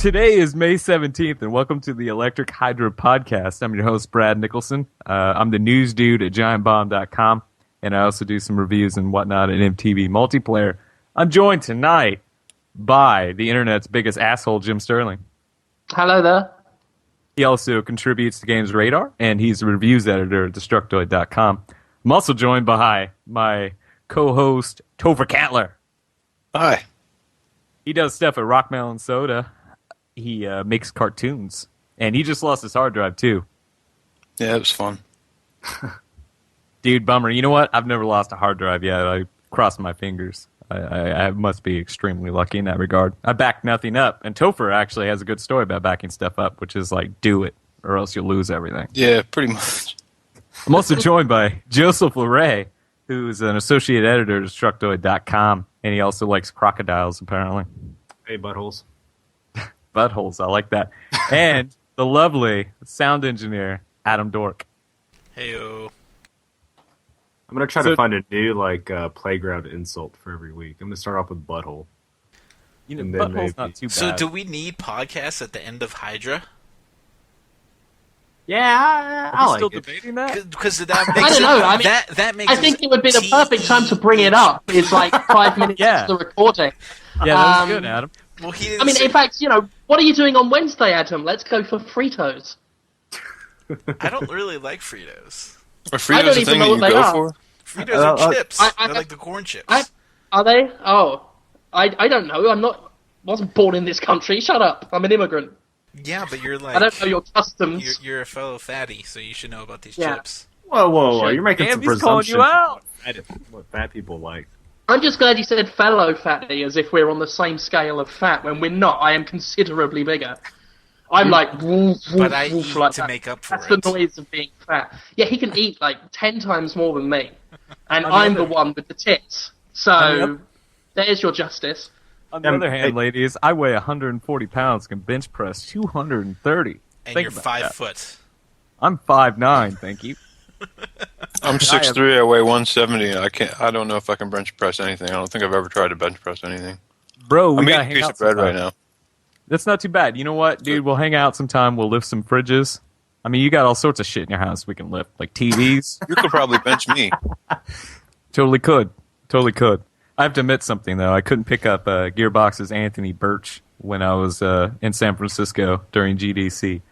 Today is May 17th, and welcome to the Electric Hydra podcast. I'm your host, Brad Nicholson. I'm the news dude at GiantBomb.com, and I also do some reviews and whatnot at MTV Multiplayer. I'm joined tonight by the internet's biggest asshole, Jim Sterling. Hello there. He also contributes to Games Radar, and he's a reviews editor at Destructoid.com. I'm also joined by my co-host, Topher Cantler. Hi. He does stuff at Rockmelon Soda. He makes cartoons, and he just lost his hard drive, too. Yeah, it was fun. Dude, bummer. You know what? I've never lost a hard drive yet. I crossed my fingers. I must be extremely lucky in that regard. I backed nothing up, and Topher actually has a good story about backing stuff up, which is like, do it, or else you'll lose everything. Yeah, pretty much. I'm also joined by Joseph LeRae, who's an associate editor at Destructoid.com, and he also likes crocodiles, apparently. Hey, buttholes. Buttholes, I like that. And the lovely sound engineer, Adam Dork. Heyo. I'm going to try to find a new playground insult for every week. I'm going to start off with butthole. You know, butthole's not too bad. So do we need podcasts at the end of Hydra? Yeah, Are we still like debating that? Because that makes I don't know. I mean, that makes I think it would be the perfect time to bring it up. It's like 5 minutes Yeah. into the recording. Yeah, that was good, Adam. Well, he I didn't mean, say- in fact, what are you doing on Wednesday, Adam? Let's go for Fritos. I don't really like Fritos. Are I Fritos don't a even thing know that what you they go are. for? Fritos are chips. I- They're like the corn chips. Are they? Oh, I don't know. Wasn't born in this country. Shut up. I'm an immigrant. Yeah, but you're like I don't know your customs. you're a fellow fatty, so you should know about these Yeah. chips. whoa! You're making Damn, some he's calling presumptions you out. what fat people like. I'm just glad you said fellow fatty, as if we're on the same scale of fat, when we're not. I am considerably bigger. I'm like, woof, woof, But I woof, eat like to that. make up for That's it. the noise of being fat. Yeah, he can eat like 10 times more than me. And I'm the one with the tits. So, there's your justice. On the other hand, ladies, I weigh 140 pounds, can bench press 230. And Think you're about 5 that. foot. I'm 5'9", thank you. I'm 6'3", I weigh 170. I don't know if I can bench press anything. I don't think I've ever tried to bench press anything. Bro, we I'm gotta eating a hang piece out of bread sometime. right now. That's not too bad. You know what, dude? We'll hang out sometime. We'll lift some fridges. I mean, you got all sorts of shit in your house we can lift, like TVs. You could probably bench me. Totally could. I have to admit something, though. I couldn't pick up Gearbox's Anthony Birch when I was in San Francisco during GDC.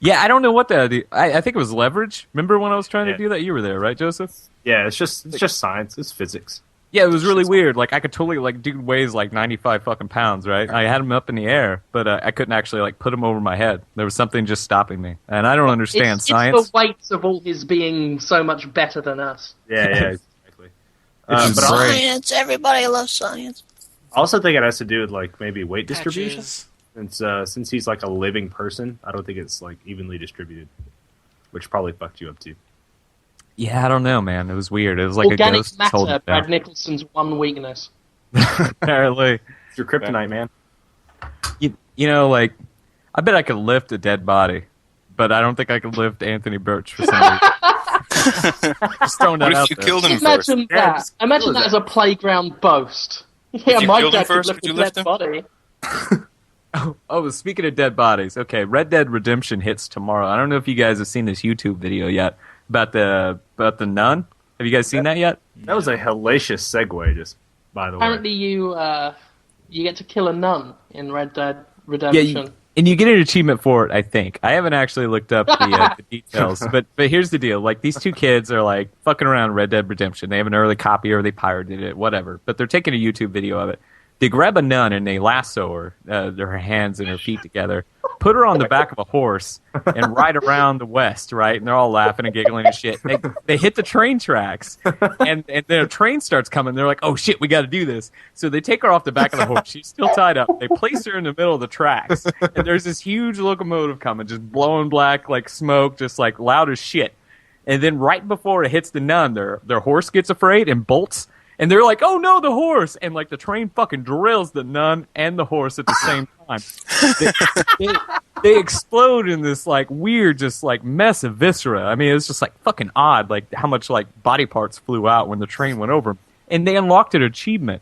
Yeah, I don't know what that. I think it was leverage. Remember when I was trying to do that? You were there, right, Joseph? Yeah, it's just science. It's physics. Yeah, it was really weird. Like, I could totally, dude weighs 95 fucking pounds, right? I had him up in the air, but I couldn't actually, put him over my head. There was something just stopping me. And I don't understand science. It's the weight of all his being so much better than us. Yeah, exactly. It's But great. Everybody loves science. I also think it has to do with maybe weight distribution. Patches. Since he's a living person, I don't think it's evenly distributed, which probably fucked you up too. Yeah, I don't know, man. It was weird. It was like a Organic ghost holding matter, it down. Brad Nicholson's one weakness. Apparently. It's your kryptonite, man. You know, I bet I could lift a dead body, but I don't think I could lift Anthony Birch for some reason. Just throwing that What out if you there. killed him first? Imagine Yeah, that. just Imagine kill that that. as a playground boast. Yeah, you my killed him dad could first, lift would a you lift dead him? body. Oh, speaking of dead bodies, okay, Red Dead Redemption hits tomorrow. I don't know if you guys have seen this YouTube video yet about the nun. Have you guys seen that yet? That was a hellacious segue, just by the way. Apparently, you get to kill a nun in Red Dead Redemption. And you get an achievement for it, I think. I haven't actually looked up the details, but here's the deal. These two kids are fucking around Red Dead Redemption. They have an early copy or they pirated it, whatever. But they're taking a YouTube video of it. They grab a nun and they lasso her, her hands and her feet together, put her on the back of a horse, and ride around the West, right? And they're all laughing and giggling and shit. They hit the train tracks, and the train starts coming. They're like, oh, shit, we got to do this. So they take her off the back of the horse. She's still tied up. They place her in the middle of the tracks, and there's this huge locomotive coming, just blowing black smoke, just loud as shit. And then right before it hits the nun, their horse gets afraid and bolts. And they're like, oh no, the horse! And the train fucking drills the nun and the horse at the same time. They explode in this weird just mess of viscera. I mean, it's just fucking odd how much body parts flew out when the train went over. And they unlocked an achievement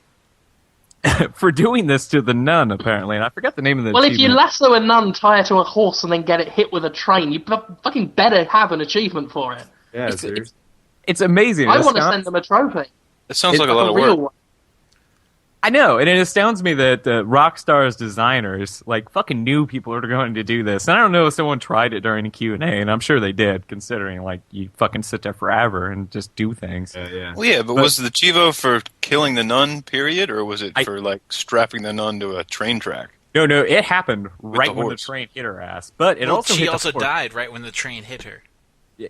for doing this to the nun, apparently. And I forgot the name of the Well, if you achievement. lasso a nun, tie her to a horse, and then get it hit with a train, you fucking better have an achievement for it. Yeah, It's- seriously. It's amazing. I It want to astounds- send them a trophy. It sounds like a Like lot a of real work. one. I know, and it astounds me that Rockstar's designers like fucking knew people were going to do this. And I don't know if someone tried it during a Q&A, and I'm sure they did, considering like you fucking sit there forever and just do things. Yeah. Well, yeah, but was the Chivo for killing the nun, period, or was it I- for like strapping the nun to a train track? No, it happened right the when the horse. train hit her ass. But it Well, also she hit the also horse. died right when the train hit her.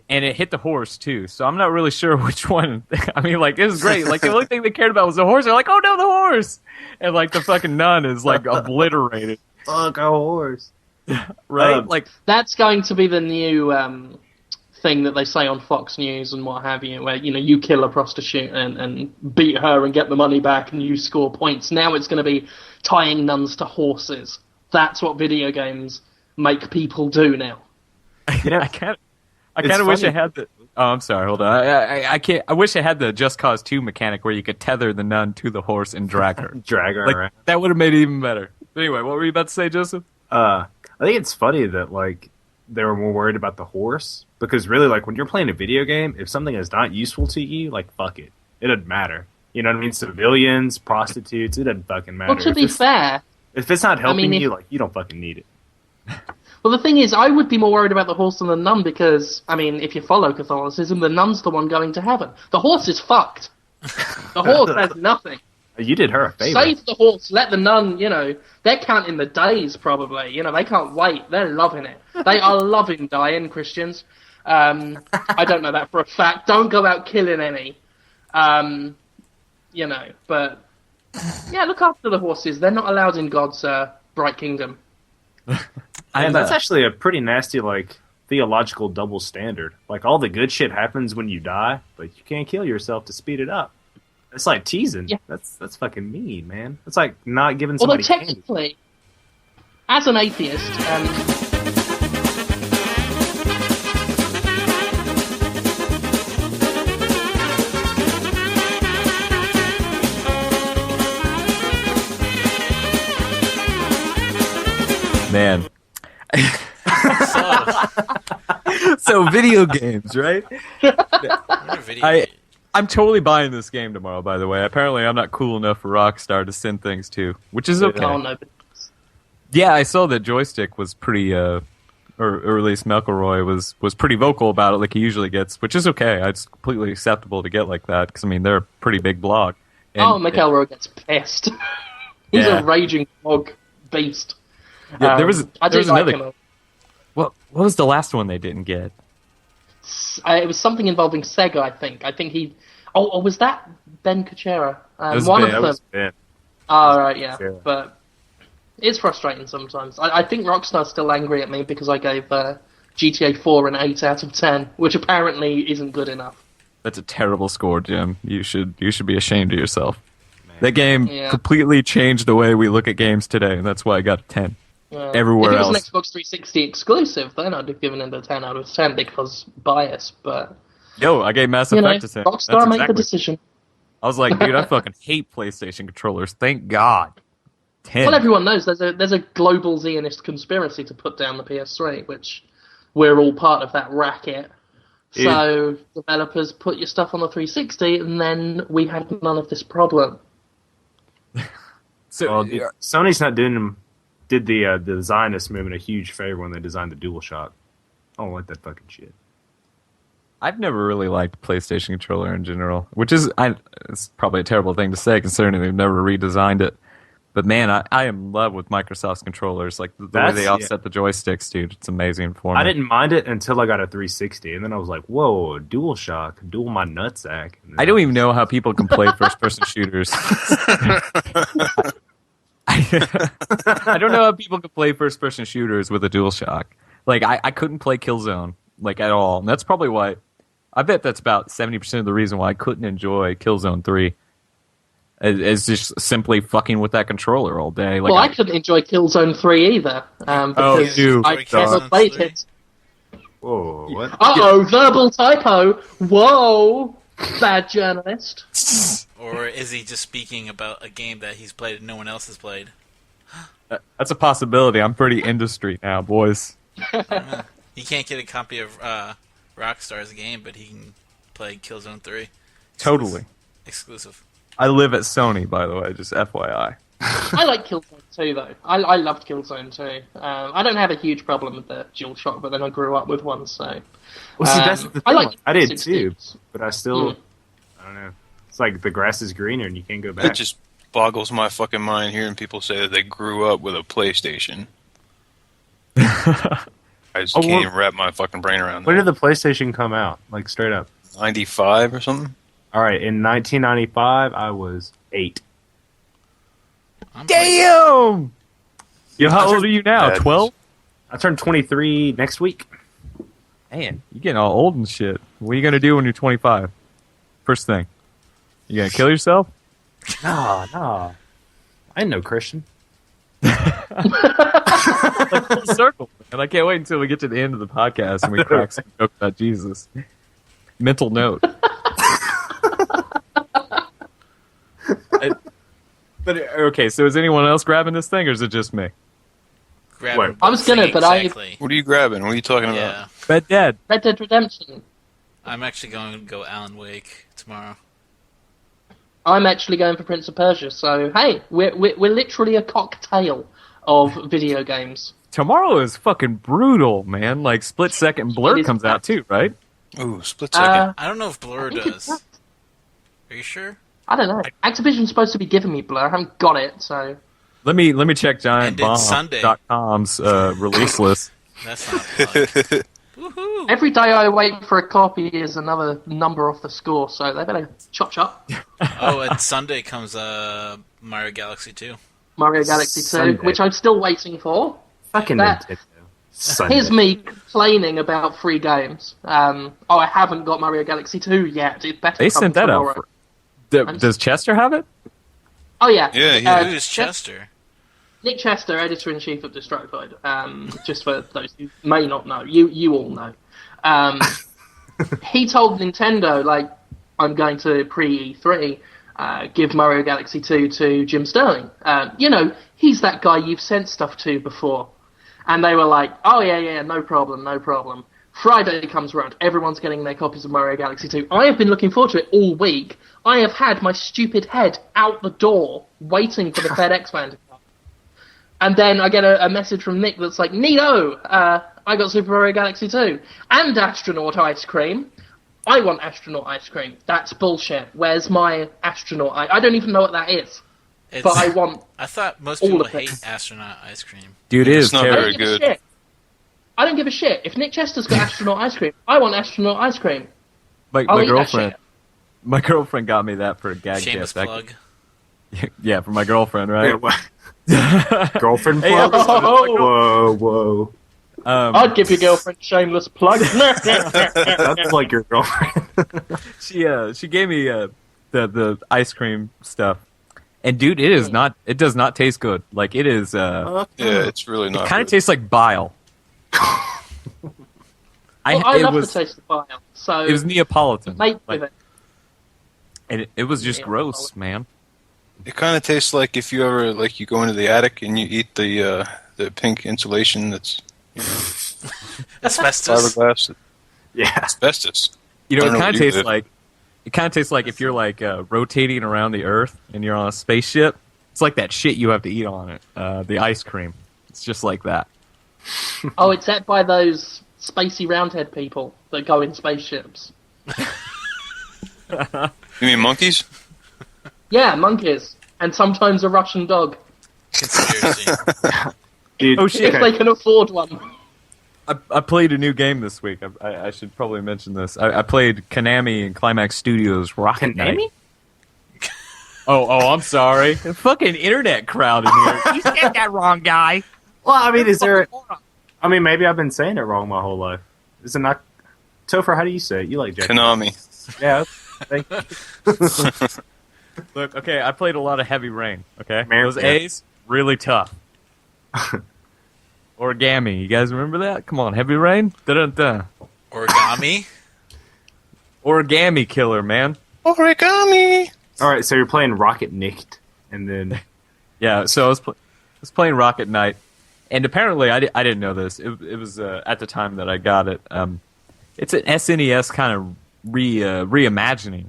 And it hit the horse too, so I'm not really sure which one. I mean, like, it was great. Like, the only thing they cared about was the horse. They're like, oh no, the horse! And like, the fucking nun is like obliterated, Fuck a horse. right? Like, That's going to be the new thing that they say on Fox News and what have you, where you kill a prostitute and beat her and get the money back and you score points. Now it's going to be tying nuns to horses. That's what video games make people do now. Yeah. I kind It's of wish I funny. had the. Oh, I'm sorry. Hold on. I can't. I wish I had the Just Cause 2 mechanic where you could tether the nun to the horse and drag her. Drag her Like, around. that would have made it even better. But anyway, what were you about to say, Joseph? I think it's funny that like they were more worried about the horse because really, like when you're playing a video game, if something is not useful to you, like fuck it, it doesn't matter. You know what I mean? Civilians, prostitutes, it doesn't fucking matter. Well, to be fair, if it's not helping mean, you, like you don't fucking need it. well, the thing is, I would be more worried about the horse than the nun because, I mean, if you follow Catholicism, the nun's the one going to heaven. The horse is fucked. The horse has nothing. You did her a favor. Save the horse, let the nun, they're counting the days probably. They can't wait. They're loving it. They are loving dying, Christians. I don't know that for a fact. Don't go out killing any. But yeah, look after the horses. They're not allowed in God's bright kingdom. And that's actually a pretty nasty, like, theological double standard. Like, all the good shit happens when you die, but you can't kill yourself to speed it up. It's like teasing. Yeah. That's fucking mean, man. It's like not giving Although somebody candy. technically, as an atheist, Man. So, So video games, right? what a video I- game. I'm totally buying this game tomorrow, by the way. Apparently, I'm not cool enough for Rockstar to send things to, which is okay. oh no, but Yeah, I saw that Joystick was pretty, or at least McElroy was pretty vocal about it, like he usually gets, which is okay. It's completely acceptable to get like that because I mean they're a pretty big blog. And McElroy gets pissed. He's Yeah. a raging dog beast. Yeah, there was I do there was like another. him. What was the last one they didn't get? It was something involving Sega, I think. I think he. Oh, was that Ben Kuchera? was One Ben. of That them. was Ben. Oh, right, yeah. Yeah. But it's frustrating sometimes. I think Rockstar's still angry at me because I gave GTA 4 an 8 out of 10, which apparently isn't good enough. That's a terrible score, Jim. You should be ashamed of yourself. That game Yeah. completely changed the way we look at games today, and that's why I got a 10. Everywhere if it was else. an Xbox 360 exclusive, then I'd have given it a 10 out of 10 because bias. But Yo, I gave Mass you know, Effect a 10. Rockstar That's made exactly- the decision. I was like, dude, I fucking hate PlayStation controllers. Thank God. 10. Well, everyone knows there's a global Zionist conspiracy to put down the PS3, which we're all part of that racket. So developers put your stuff on the 360, and then we have none of this problem. So, Well, Sony's not doing them. Did the Zionist movement a huge favor when they designed the DualShock? I don't like that fucking shit. I've never really liked PlayStation controller in general, which is it's probably a terrible thing to say considering they've never redesigned it. But man, I am in love with Microsoft's controllers. Like the way That's- they offset the joysticks, dude. It's amazing for me. I didn't mind it until I got a 360, and then I was like, "Whoa, DualShock, dual my nutsack." And then I don't even know how people can play first-person shooters. I don't know how people can play first-person shooters with a DualShock. Like I couldn't play Killzone like at all, and that's probably why. I bet that's about 70% of the reason why I couldn't enjoy Killzone 3. Is just simply fucking with that controller all day. Like Well, I couldn't enjoy Killzone 3 either, Oh, because you I suck. never played it. Whoa, what? Uh-oh, verbal typo. Whoa, bad journalist. Or is he just speaking about a game that he's played and no one else has played? That's a possibility. I'm pretty industry now, boys. He can't get a copy of Rockstar's game, but he can play Killzone 3. Totally. Exclusive. I live at Sony, by the way, just FYI. I like Killzone 2, though. I loved Killzone 2. I don't have a huge problem with the DualShock, but then I grew up with one, so... Well, see, that's the thing. I did too, 16s. but I still... I don't know. It's like the grass is greener and you can't go back. It just boggles my fucking mind hearing people say that they grew up with a PlayStation. I just can't even wrap my fucking brain around that. When did the PlayStation come out? Like, straight up. 95 or something? Alright, in 1995, I was 8. Damn! Yo, how old are you now? That 12? I turned 23 next week. Man, you're getting all old and shit. What are you going to do when you're 25? First thing. You going to kill yourself? Nah. I ain't no Christian. Like full circle. And I can't wait until we get to the end of the podcast and we crack some jokes about Jesus. Mental note. But okay, so is anyone else grabbing this thing, or is it just me? Grab Wait. him, I was gonna, sing but I- exactly. What are you grabbing? What are you talking Yeah. about? Red Dead. Red Dead Redemption. I'm actually going to go Alan Wake tomorrow. I'm actually going for Prince of Persia, so hey, we're literally a cocktail of video games. Tomorrow is fucking brutal, man. Like Split Second Blur It is comes out too, right? Ooh, split second. I don't know if Blur I think does. it's- Are you sure? I don't know. Activision's supposed to be giving me Blur. I haven't got it, so... Let me check And it's Sunday. GiantBomb.com's release list. That's not a plug. Woohoo! Every day I wait for a copy is another number off the score, so they better chop. Oh, and Sunday comes Mario Galaxy 2. Mario Galaxy 2, Sunday. which I'm still waiting for. Fucking That- Nintendo. Sunday. Here's me complaining about free games. I haven't got Mario Galaxy 2 yet. It better They come sent that tomorrow. out. Does Chester have it? Oh yeah. Yeah, Who's Chester? Nick Chester, editor-in-chief of Destroyed. Just for those who may not know, you all know. He told Nintendo, like, I'm going to pre-E3 give Mario Galaxy 2 to Jim Sterling. He's that guy you've sent stuff to before. And they were like, oh yeah, no problem. Friday comes around, everyone's getting their copies of Mario Galaxy 2. I have been looking forward to it all week. I have had my stupid head out the door waiting for the FedEx van to come. And then I get a message from Nick that's like, Neato, I got Super Mario Galaxy 2 and Astronaut Ice Cream. I want Astronaut Ice Cream. That's bullshit. Where's my Astronaut I don't even know what that is. But I want... I thought most all people of it. hate astronaut ice cream. Dude, It's not I very don't give good. a shit. I don't give a shit. If Nick Chester's got Astronaut Ice Cream, I want Astronaut Ice Cream. My I'll eat girlfriend. that shit. My girlfriend got me that for a gag Shameless gift. plug. Yeah, for my girlfriend, right? Yeah, what? Girlfriend Hey, plug? oh. Whoa. I'd give your girlfriend a shameless plug. That's like your girlfriend. She gave me the ice cream stuff, and dude, it does not taste good. Like it is. Yeah, it's really not. It kind of good. tastes like bile. I it love was the taste of bile, so it was Neapolitan, mate like, with it. and it was just Yeah. gross, man. It kind of tastes like if you ever you go into the attic and you eat the pink insulation that's Asbestos. fiberglass. Yeah. Asbestos. You know, I it don't know kind of what you tastes did. like. It kind of tastes like if you're rotating around the Earth and you're on a spaceship. It's like that shit you have to eat on it. The ice cream. It's just like that. Oh, it's set by those spacey roundhead people that go in spaceships. You mean monkeys? Yeah, monkeys. And sometimes a Russian dog. Conspiracy. Dude, Oh, shit. If they can afford one. I played a new game this week. I should probably mention this. I played Konami and Climax Studios Rocket Knight. Konami? Oh, I'm sorry. The fucking internet crowd in here. You said that wrong, guy. Well, I mean, is there... I mean, maybe I've been saying it wrong my whole life. Is it not... Topher, how do you say it? You like Jack? Konami. Yeah, thank you. Look, okay, I played a lot of Heavy Rain, okay? Man, Those yeah. A's, really tough. Origami, you guys remember that? Come on, Heavy Rain? Da-da-da. Origami. Origami killer, man. Origami. All right, so you're playing Rocket Nicht, and then Yeah, so I was playing Rocket Knight, and apparently I didn't know this. It was at the time that I got it. It's an SNES kind of reimagining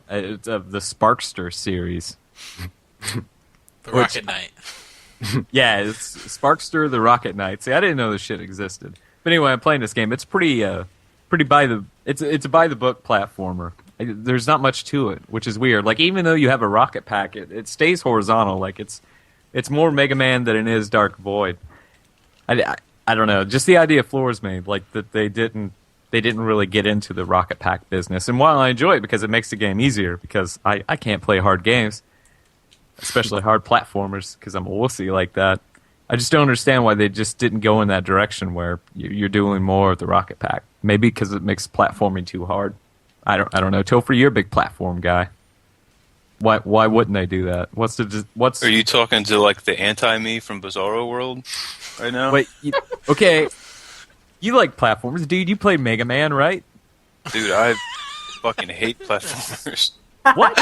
it's of the Sparkster series. The Rocket Knight. Yeah, it's Sparkster the Rocket Knight. See, I didn't know this shit existed. But anyway, I'm playing this game. It's pretty by the it's a by the book platformer. There's not much to it, which is weird. Like even though you have a rocket pack, it stays horizontal. Like it's more Mega Man than it is Dark Void. I don't know. Just the idea floors me. Like that they didn't really get into the rocket pack business. And while I enjoy it because it makes the game easier, because I can't play hard games, especially hard platformers, because I'm a wussy like that. I just don't understand why they just didn't go in that direction where you're doing more of the rocket pack. Maybe because it makes platforming too hard. I don't know. Topher, you're a big platform guy. Why wouldn't they do that? What's? Are you talking to like the anti-me from Bizarro World right now? Wait, okay. You like platformers, dude. You played Mega Man, right? Dude, I fucking hate platformers. What?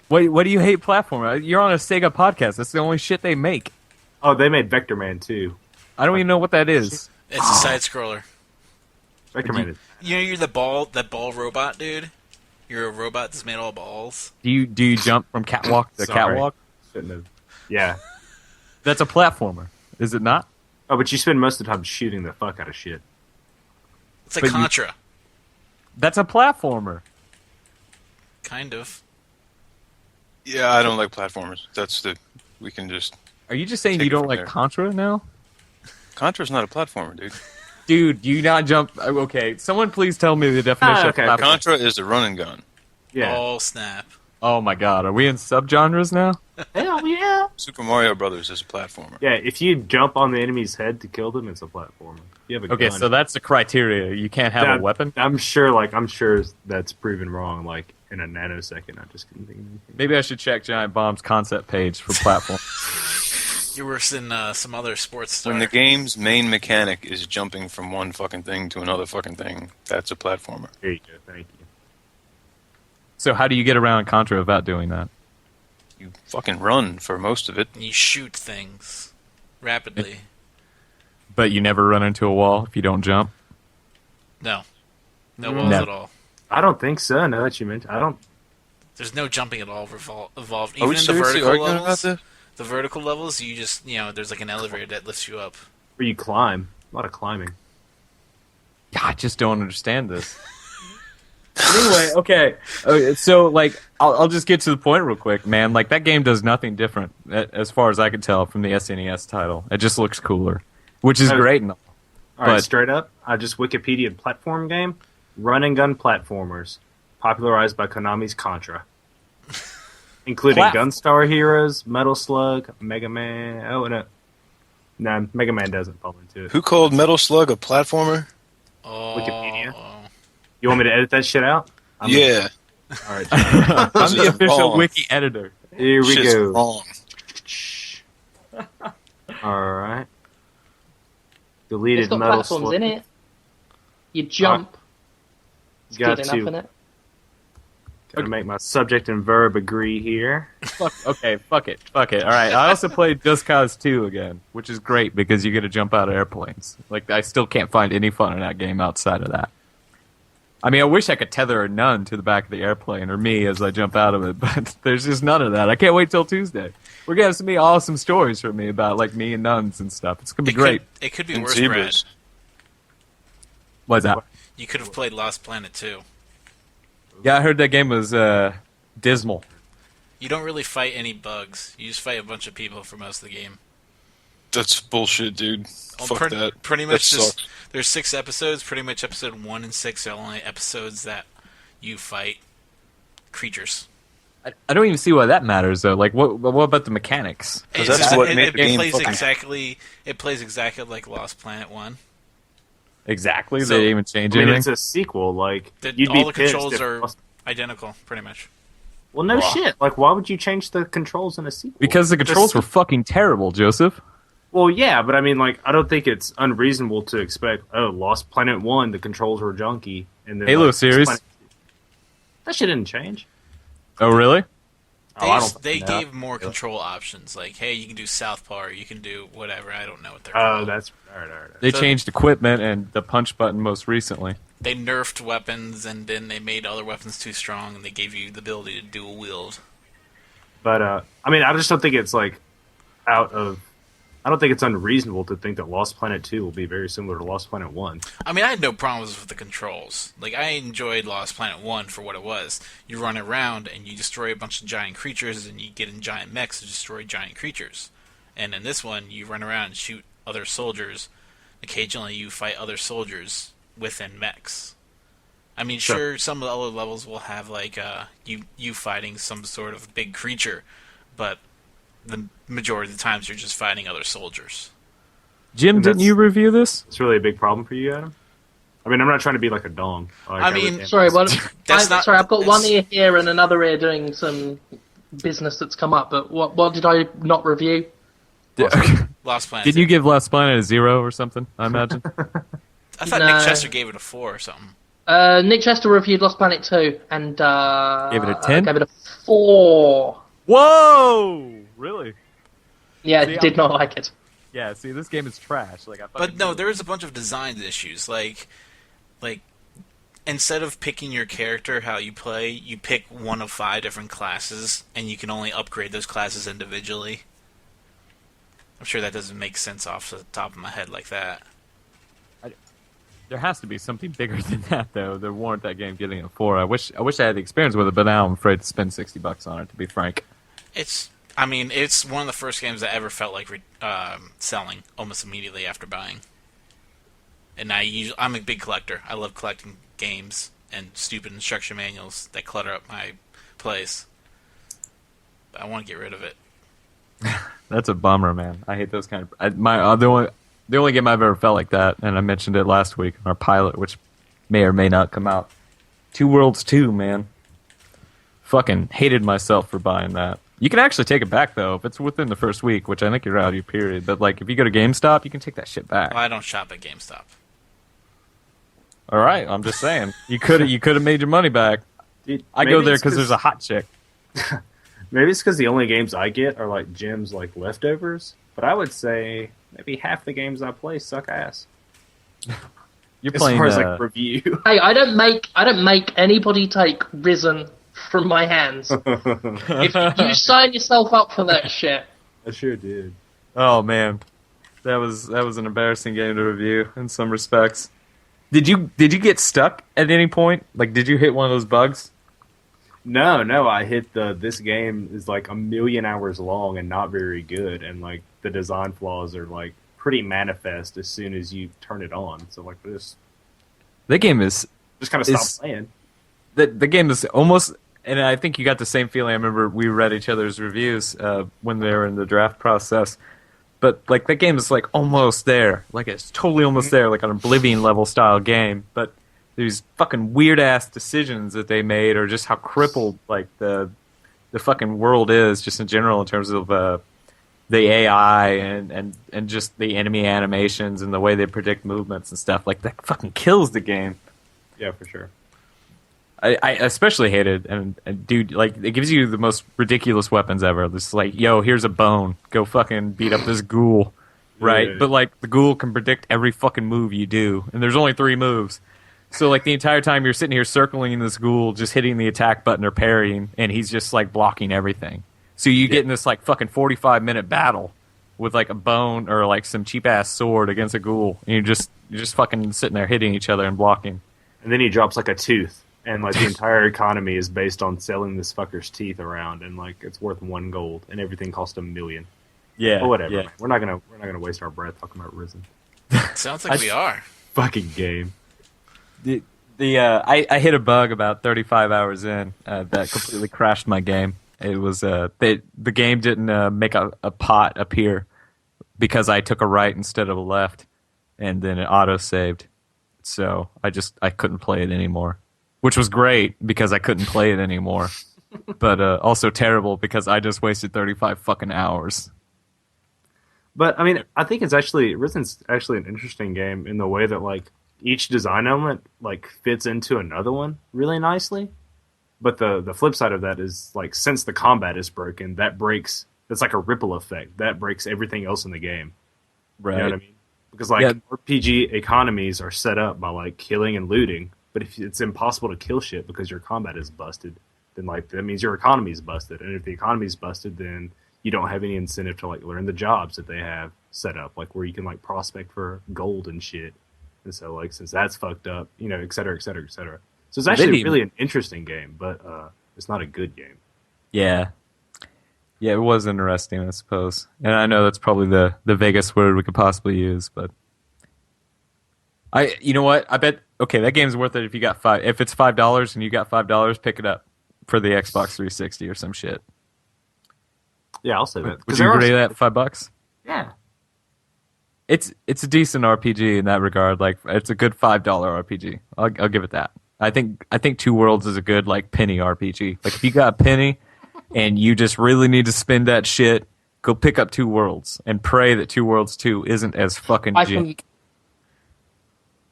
What do you hate platformer? You're on a Sega podcast. That's the only shit they make. oh, they made Vector Man too. I don't even know what that is. It's a side scroller. Vector Man is You know, you're that ball robot, dude. You're a robot that's made all balls. Do you jump from catwalk to Sorry. catwalk? shouldn't have. Yeah. That's a platformer, is it not? Oh, but you spend most of the time shooting the fuck out of shit. It's like But you- Contra, That's a platformer. kind of. Yeah, I don't like platformers. We can just... Are you just saying Take you it don't from like there. Contra now? Contra's not a platformer, dude. Dude, do you not jump? Okay, someone please tell me the definition okay. of platformer. Contra is a run and gun. Yeah. Oh, snap. Oh my god, are we in subgenres now? Hell yeah. Super Mario Brothers is a platformer. Yeah, if you jump on the enemy's head to kill them, it's a platformer. If you have a Okay, gun. so that's the criteria. You can't have a weapon? I'm sure that's proven wrong, like, in a nanosecond. I just couldn't think of anything. Maybe I should check Giant Bomb's concept page for platform. You're worse than some other sports star. When the game's main mechanic is jumping from one fucking thing to another fucking thing, that's a platformer. Here you go, thank you. So how do you get around Contra without doing that? You fucking run for most of it. You shoot things rapidly. But you never run into a wall if you don't jump? No. No walls No. at all. I don't think so, now that you mention I don't... There's no jumping at all involved. Are Even we in the seriously vertical arguing about levels. this? The vertical levels, you just, there's like an elevator that lifts you up. Where you climb. A lot of climbing. God, I just don't understand this. Anyway, okay. So, like, I'll just get to the point real quick, man. Like, that game does nothing different, as far as I can tell, from the SNES title. It just looks cooler, which is Oh. great and all. Alright, But- straight up, I just Wikipedia platform game. Run and gun platformers. Popularized by Konami's Contra. Including Gunstar Heroes, Metal Slug, Mega Man... Oh, no. No, Mega Man doesn't fall into it. Who called Metal Slug a platformer? Oh. Wikipedia? You want me to edit that shit out? Yeah. Alright. I'm This the is official wrong. wiki editor. Here we Shit's go. wrong. Alright. It's Deleted got Metal platforms Slug. in it. You jump. It's Got good to. enough in it. Gotta make my subject and verb agree here. Fuck it. All right. I also played Just Cause 2 again, which is great because you get to jump out of airplanes. Like, I still can't find any fun in that game outside of that. I mean, I wish I could tether a nun to the back of the airplane, or me as I jump out of it, but there's just none of that. I can't wait till Tuesday. We're gonna have some awesome stories from me about, like, me and nuns and stuff. It's gonna be great. It could be And worse, Brad. zebras. What's that? You could have played Lost Planet 2. Yeah, I heard that game was dismal. You don't really fight any bugs. You just fight a bunch of people for most of the game. That's bullshit, dude. Well, Fuck that. Pretty That much just sucks. there's 6 episodes. Pretty much episode 1 and 6 are only episodes that you fight creatures. I don't even see why that matters, though. Like, what about the mechanics? 'Cause It's that's just- what made the game plays fucking- exactly. It plays exactly like Lost Planet 1. Exactly. So- They didn't even change I mean, anything. it's a sequel. Like, The, you'd all be the pissed controls if- are identical, pretty much. Well, no shit. Like, why would you change the controls in a sequel? Because the controls were fucking terrible, Joseph. Well, yeah, but I mean, like, I don't think it's unreasonable to expect. Oh, Lost Planet 1, the controls were junky, and then Halo like, series. That shit didn't change. Oh, really? They gave more control options. Like, hey, you can do southpaw, or you can do whatever. I don't know what they're Oh, called. that's all right. They changed equipment and the punch button most recently. They nerfed weapons, and then they made other weapons too strong, and they gave you the ability to dual wield. But I mean, I just don't think it's like out of. I don't think it's unreasonable to think that Lost Planet 2 will be very similar to Lost Planet 1. I mean, I had no problems with the controls. Like, I enjoyed Lost Planet 1 for what it was. You run around, and you destroy a bunch of giant creatures, and you get in giant mechs to destroy giant creatures. And in this one, you run around and shoot other soldiers. Occasionally, you fight other soldiers within mechs. I mean, sure, some of the other levels will have, like, you fighting some sort of big creature, but the majority of the times you're just fighting other soldiers. Jim, didn't you review this? It's really a big problem for you, Adam. I mean, I'm not trying to be like a dong. Like, I mean, sorry, I've got one that's- ear here and another ear doing some business that's come up. But what did I not review? Lost Planet. Did you give Lost Planet a 0 or something? I imagine. I thought No. Nick Chester gave it a 4 or something. Nick Chester reviewed Lost Planet 2 and Gave it a 10? Gave it a 4. Whoa! Really? Yeah, See, did not like it. Yeah. See, this game is trash. Like, But no, there is a bunch of design issues. Like instead of picking your character how you play, you pick one of 5 different classes, and you can only upgrade those classes individually. I'm sure that doesn't make sense off the top of my head like that. There has to be something bigger than that, though. There warrant that game getting a 4. I wish I had the experience with it, but now I'm afraid to spend $60 on it. To be frank, It's one of the first games that ever felt like selling almost immediately after buying. And I'm a big collector. I love collecting games and stupid instruction manuals that clutter up my place. But I want to get rid of it. that's a bummer, man. I hate those kind of. The only game I've ever felt like that, and I mentioned it last week in our pilot, which may or may not come out. Two Worlds 2, man. Fucking hated myself for buying that. You can actually take it back, though, if it's within the first week, which I think you're out of your period. But, like, if you go to GameStop, you can take that shit back. Well, I don't shop at GameStop. All right, I'm just saying. You could have made your money back. Dude, I go there because there's a hot chick. Maybe it's because the only games I get are like Jim's like leftovers. But I would say maybe half the games I play suck ass. You're As playing far as like review. Hey, I don't make anybody take Risen from my hands. If you sign yourself up for that shit. I sure did. Oh man, that was an embarrassing game to review in some respects. Did you get stuck at any point? Like, did you hit one of those bugs? No, I hit this game is like 1,000,000 hours long and not very good, and like the design flaws are like pretty manifest as soon as you turn it on. So like The game is just kind of stop playing. the game is almost, and I think you got the same feeling. I remember we read each other's reviews when they were in the draft process. But like that game is like almost there, like it's totally almost there, like an Oblivion level style game. But these fucking weird ass decisions that they made, or just how crippled like the fucking world is, just in general in terms of the AI and just the enemy animations and the way they predict movements and stuff. Like that fucking kills the game. Yeah, for sure. I especially hated and dude, like it gives you the most ridiculous weapons ever. This like, yo, here's a bone, go fucking beat up this ghoul, right? Yeah. But like the ghoul can predict every fucking move you do, and there's only 3 moves. So like the entire time you're sitting here circling this ghoul, just hitting the attack button or parrying, and he's just like blocking everything. So you get in this like fucking 45-minute battle with like a bone or like some cheap ass sword against a ghoul, and you're just fucking sitting there hitting each other and blocking. And then he drops like a tooth. And like the entire economy is based on selling this fucker's teeth around, and like it's worth 1 gold, and everything costs $1 million. Yeah, Or whatever. Yeah. Man. We're not gonna waste our breath talking about Risen. Sounds like we are. Fucking game. I hit a bug about 35 hours in that completely crashed my game. It was the game didn't make a pot appear because I took a right instead of a left, and then it auto saved. So I couldn't play it anymore. Which was great because I couldn't play it anymore, but also terrible because I just wasted 35 fucking hours. But I mean, I think Risen's actually an interesting game in the way that like each design element like fits into another one really nicely. But the flip side of that is like since the combat is broken, that's like a ripple effect that breaks everything else in the game. Right. You know what I mean? Because like Yeah. RPG economies are set up by like killing and looting, but if it's impossible to kill shit because your combat is busted, then like that means your economy is busted, and if the economy is busted, then you don't have any incentive to like learn the jobs that they have set up, like where you can like prospect for gold and shit. And so like since that's fucked up, you know, et cetera, et cetera, et cetera. So it's actually really an interesting game, but it's not a good game. Yeah. Yeah, it was interesting, I suppose. And I know that's probably the vaguest word we could possibly use, but you know what? I bet okay, that game's worth it if you got if it's $5 and you got $5, pick it up for the Xbox 360 or some shit. Yeah, I'll say that. Would you agree that $5? Yeah. It's a decent RPG in that regard. Like it's a good $5 RPG. I'll give it that. I think Two Worlds is a good like penny RPG. Like if you got a penny and you just really need to spend that shit, go pick up Two Worlds and pray that Two Worlds 2 isn't as fucking jank.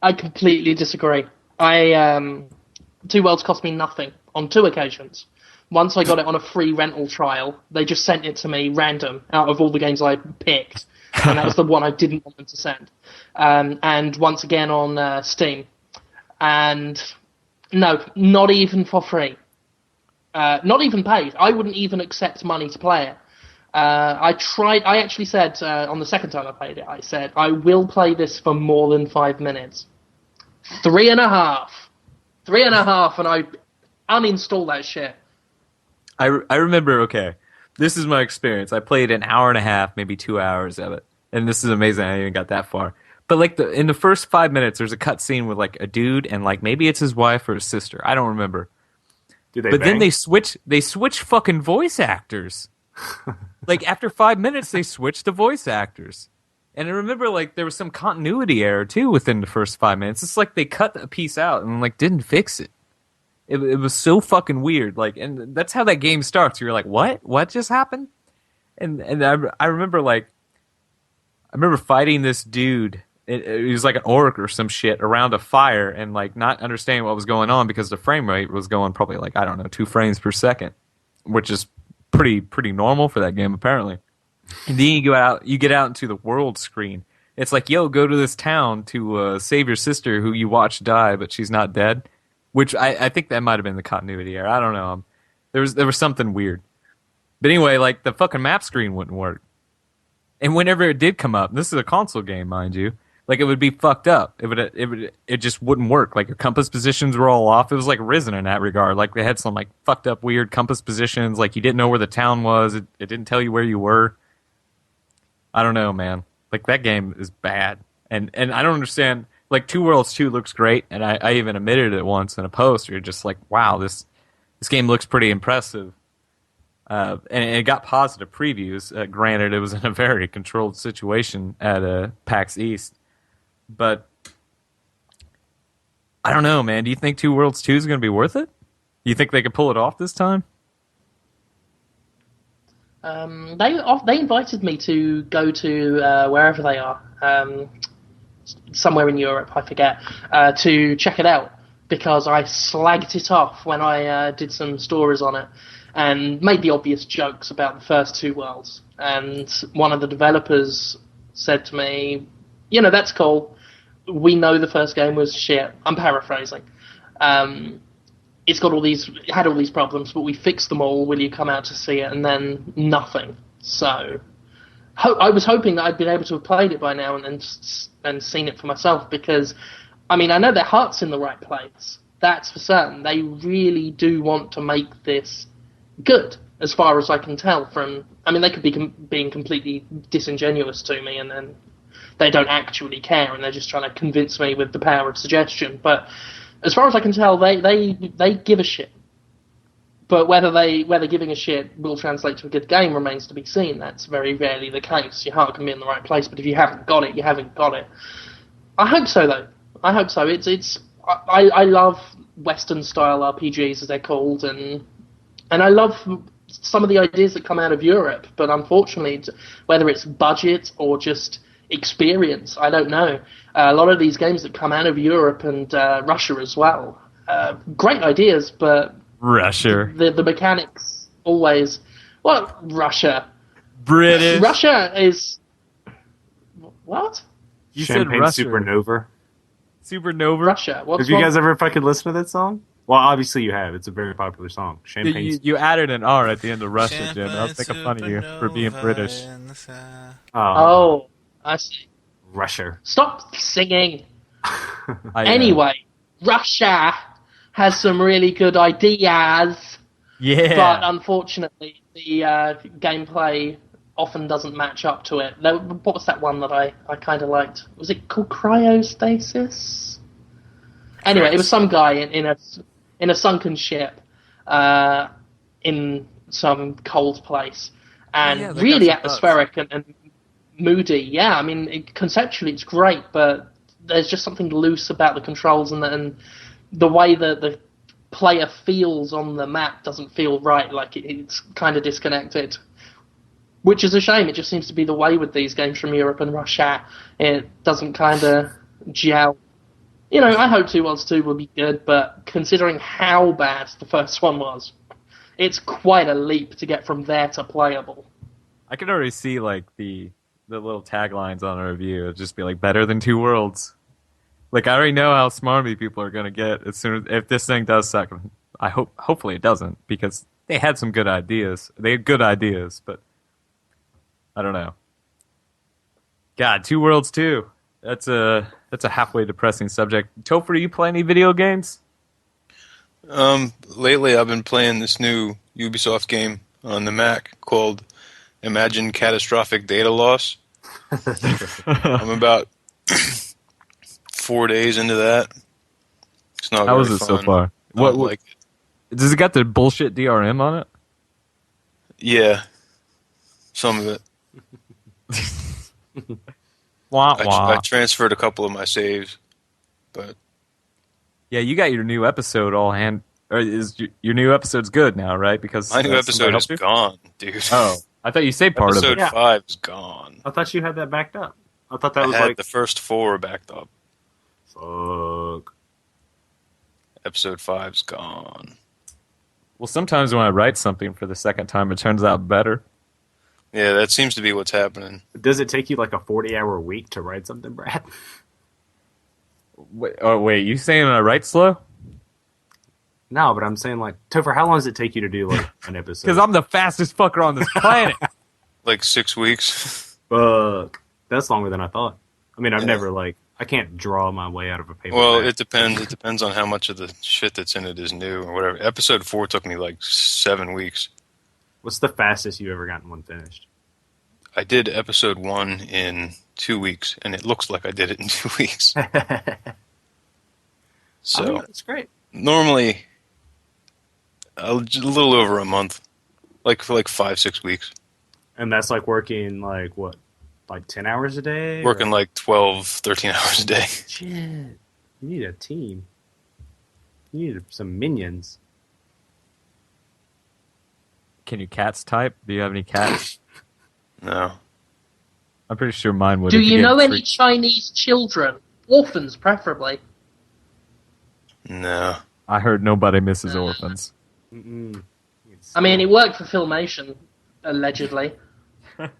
I completely disagree. Two Worlds cost me nothing on 2 occasions. Once I got it on a free rental trial. They just sent it to me random out of all the games I picked, and that was the one I didn't want them to send. And once again on Steam. And no, not even for free. Not even paid. I wouldn't even accept money to play it. I actually said, on the second time I played it, I said, I will play this for more than 5 minutes. 3.5. 3.5, and I uninstall that shit. I remember, okay, this is my experience. I played an hour and a half, maybe 2 hours of it. And this is amazing I even got that far. But like in the first 5 minutes, there's a cutscene with like a dude and like maybe it's his wife or his sister. I don't remember. But then they switch fucking voice actors. Like after 5 minutes, they switched to voice actors. And I remember like there was some continuity error too within the first 5 minutes. It's like they cut a piece out and like didn't fix it. It was so fucking weird. Like, and that's how that game starts. You're like, what? What just happened? And I remember like, I remember fighting this dude. It was like an orc or some shit around a fire and like not understanding what was going on because the frame rate was going probably like, I don't know, 2 frames per second, which is pretty normal for that game apparently. And then you get out into the world screen. It's like, yo, go to this town to save your sister who you watched die, but she's not dead. Which I think that might have been the continuity error. I don't know. There was something weird. But anyway, like the fucking map screen wouldn't work. And whenever it did come up, this is a console game, mind you, like it would be fucked up. It just wouldn't work. Like your compass positions were all off. It was like Risen in that regard. Like they had some like fucked up weird compass positions. Like you didn't know where the town was. It didn't tell you where you were. I don't know, man. Like that game is bad. And I don't understand. Like Two Worlds 2 looks great, and I even admitted it once in a post. You're just like, wow, this game looks pretty impressive. And it got positive previews. Granted, it was in a very controlled situation at PAX East. But I don't know, man. Do you think Two Worlds 2 is going to be worth it? Do you think they could pull it off this time? They invited me to go to wherever they are. Somewhere in Europe, I forget, to check it out because I slagged it off when I did some stories on it and made the obvious jokes about the first Two Worlds. And one of the developers said to me, you know, that's cool. We know the first game was shit. I'm paraphrasing. It had all these problems, but we fixed them all. Will you come out to see it? And then nothing. So I was hoping that I'd been able to have played it by now and seen it for myself because, I mean, I know their heart's in the right place. That's for certain. They really do want to make this good, as far as I can tell from... I mean, they could be being completely disingenuous to me and then they don't actually care and they're just trying to convince me with the power of suggestion. But as far as I can tell, they give a shit. But whether giving a shit will translate to a good game remains to be seen. That's very rarely the case. Your heart can be in the right place, but if you haven't got it, you haven't got it. I hope so, though. I hope so. I love Western style RPGs, as they're called, and I love some of the ideas that come out of Europe. But unfortunately, whether it's budget or just experience, I don't know. A lot of these games that come out of Europe and Russia as well, great ideas, but Russia. The mechanics always. Well, Russia. British. Russia is. What? You said Champagne Russia. Supernova. Supernova. Russia. What's Have you wrong? guys ever fucking listened to that song? Well, obviously you have. It's a very popular song. Champagne. You added an R at the end of Russia, Jim. I was making fun of you for being British. Oh, I see. Russia. Stop singing. Anyway. Anyway, Russia has some really good ideas, Yeah. but unfortunately, the gameplay often doesn't match up to it. What was that one that I kind of liked? Was it called Cryostasis? Anyway, it was some guy in a sunken ship in some cold place, and yeah, they really got some atmospheric and moody. Yeah, I mean, conceptually it's great, but there's just something loose about the controls and the way that the player feels on the map doesn't feel right. Like it's kind of disconnected, which is a shame. It just seems to be the way with these games from Europe and Russia. It doesn't kind of gel. You know, I hope 2 Worlds 2 will be good, but considering how bad the first one was, it's quite a leap to get from there to playable. I can already see like the little taglines on a review. It'd just be like better than 2 Worlds. Like I already know how smarmy people are gonna get as soon as if this thing does suck. Hopefully it doesn't, because they had some good ideas. They had good ideas, but I don't know. God, 2 Worlds 2. That's a halfway depressing subject. Topher, you play any video games? Lately I've been playing this new Ubisoft game on the Mac called Imagine Catastrophic Data Loss. I'm about 4 days into that. It's not How very was it fun. so far? I don't like it. Does it got the bullshit DRM on it? Yeah, some of it. Wah, I wah. transferred a couple of my saves, but Yeah, you got your new episode all hand. Or is your new episode's good now, right? Because my new somebody episode helped is you? gone, dude. Oh, I thought you saved part Episode of it. Yeah. 5 is gone. I thought you had that backed up. I thought that I was had like the first 4 backed up. fuck. Episode 5's gone. Well, sometimes when I write something for the second time, it turns out better. Yeah, that seems to be what's happening. Does it take you like a 40-hour week to write something, Brad? Wait, you saying I write slow? No, but I'm saying like Topher, how long does it take you to do like an episode? Because I'm the fastest fucker on this planet. Like 6 weeks. Fuck. That's longer than I thought. I mean, I've Yeah. never like I can't draw my way out of a paper. Well, bag. it depends. It depends on how much of the shit that's in it is new or whatever. Episode 4 took me like 7 weeks. What's the fastest you've ever gotten one finished? I did episode 1 in 2 weeks, and it looks like I did it in 2 weeks. So that's great. normally a little over a month, like for like 5-6 weeks. And that's like working like what, like 10 hours a day? Working like 12-13 hours a day. Shit. You need a team. You need some minions. Can you cats type? Do you have any cats? No. I'm pretty sure mine would. Do if you get know any freaked. Chinese children? Orphans, preferably. No. I heard nobody misses orphans. Mm-mm. I mean, it worked for Filmation, allegedly. It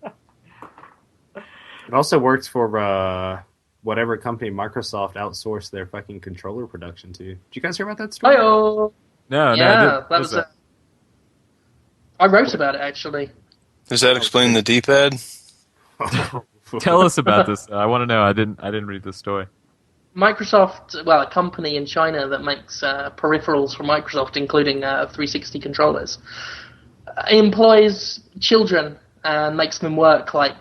also works for whatever company Microsoft outsourced their fucking controller production to. Did you guys hear about that story? Oh, No, yeah, no, I that didn't. was. I wrote about it actually. Does that explain the D-pad? Tell us about this. I want to know. I didn't read the story. Microsoft, well, a company in China that makes peripherals for Microsoft, including 360 controllers, employs children and makes them work like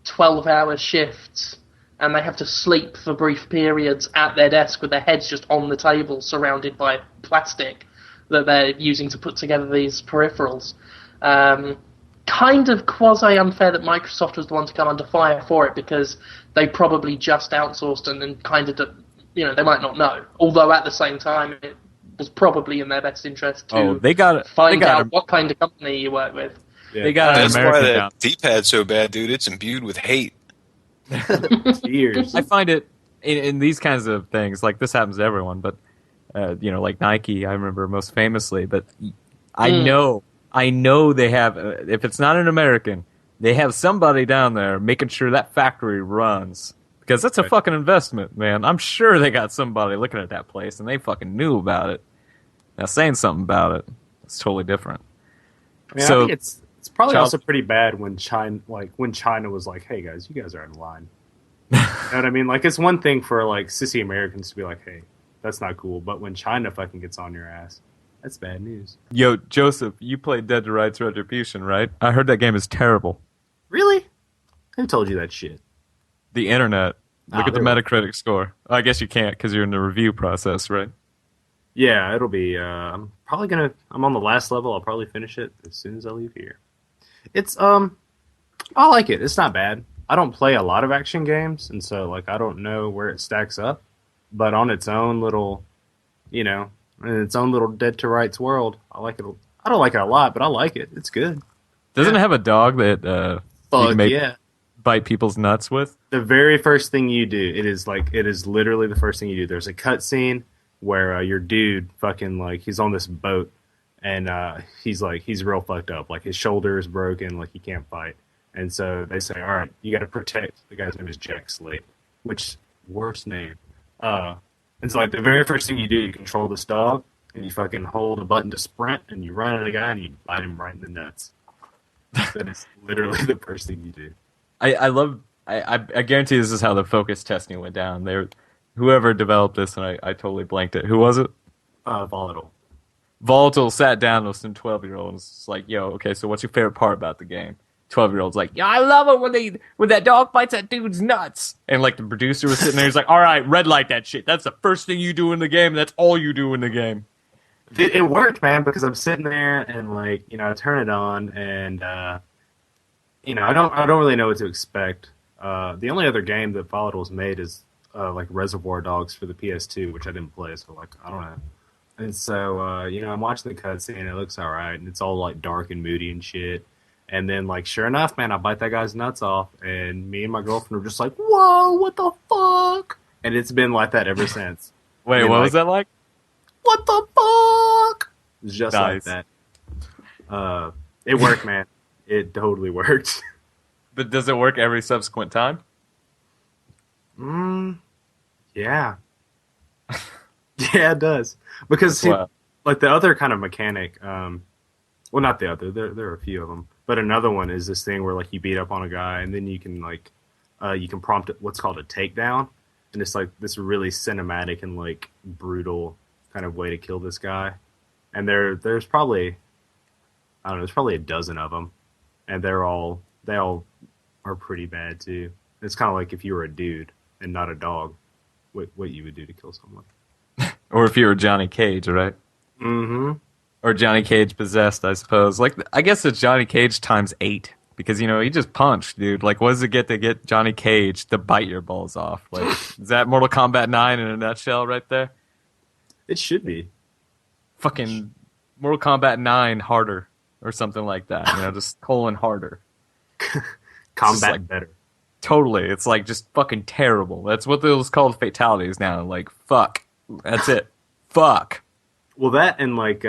12-hour shifts, and they have to sleep for brief periods at their desk with their heads just on the table, surrounded by plastic that they're using to put together these peripherals. Kind of quasi-unfair that Microsoft was the one to come under fire for it, because they probably just outsourced and then kind of, they might not know. Although at the same time, it was probably in their best interest to They got find out what kind of company you work with. Yeah. They got an That's why American that down. D-pad's so bad, dude. It's imbued with hate. Years. I find it in these kinds of things, like this happens to everyone, but like Nike, I remember most famously. But Mm. I know they have. If it's not an American, they have somebody down there making sure that factory runs because that's a Right. fucking investment, man. I'm sure they got somebody looking at that place and they fucking knew about it. Now saying something about it, it's totally different. I mean, I think So, it's probably child, also pretty bad when China was like, "Hey guys, you guys are in line." You know what I mean? Like, it's one thing for like sissy Americans to be like, "Hey, that's not cool," but when China fucking gets on your ass, that's bad news. yo, Joseph, you played Dead to Rights Retribution, right? I heard that game is terrible. Really? Who told you that shit? The internet. Look Oh, at the they're right. Metacritic score. I guess you can't because you're in the review process, right? Yeah, it'll be. I'm probably gonna. I'm on the last level. I'll probably finish it as soon as I leave here. It's I like it. It's not bad. I don't play a lot of action games, and so like I don't know where it stacks up. But on its own little, you know, in its own little Dead to Rights world, I like it. I don't like it a lot, but I like it. It's good. Doesn't Yeah. it have a dog that you can Fuck make yeah. bite people's nuts with? The very first thing you do, it is literally the first thing you do. There's a cutscene where your dude fucking like he's on this boat and he's real fucked up. Like his shoulder is broken, like he can't fight. And so they say, all right, you got to protect. The guy's name is Jack Slate, which worst name. Uh, and so like the very first thing you do, you control this dog and you fucking hold a button to sprint and you run at a guy and you bite him right in the nuts. That is literally the first thing you do. I love. I guarantee this is how the focus testing went down. Whoever developed this, and I totally blanked it. Who was it? Volatile. Volatile sat down with some 12-year-olds. It's like, yo, okay, so what's your favorite part about the game? 12-year-olds like, yeah, I love it when that dog bites that dude's nuts. And like the producer was sitting there, he's like, all right, red light that shit. That's the first thing you do in the game. That's all you do in the game. It worked, man, because I'm sitting there and like I turn it on and I don't really know what to expect. The only other game that Volatile's made is like Reservoir Dogs for the PS2, which I didn't play, so like I don't know. And so I'm watching the cutscene, it looks all right, and it's all like dark and moody and shit. And then like sure enough, man, I bite that guy's nuts off, and me and my girlfriend were just like, "Whoa, what the fuck?" And it's been like that ever since. Wait, And, what like, was that like? what the fuck? It's just like Nice. that. It worked, man. It totally worked. But does it work every subsequent time? Mm, yeah. Yeah, it does. Because That's see, wild. like the other kind of mechanic, well, not the other. There are a few of them, but another one is this thing where like you beat up on a guy and then you can like, you can prompt what's called a takedown, and it's like this really cinematic and like brutal kind of way to kill this guy. And there's probably I don't know, there's probably a dozen of them, and they all are pretty bad too. It's kind of like if you were a dude and not a dog, what you would do to kill someone. Or if you were Johnny Cage, right? Mm-hmm. Or Johnny Cage possessed, I suppose. Like, I guess it's Johnny Cage times 8 because he just punched, dude. Like, what does it get to get Johnny Cage to bite your balls off? Like, is that Mortal Kombat 9 in a nutshell, right there? It should be. Fucking Mortal Kombat 9 harder or something like that. Just colon harder. Combat like- better. Totally, it's like just fucking terrible. That's what those called fatalities now. Like, fuck. That's it. Fuck. Well, that and like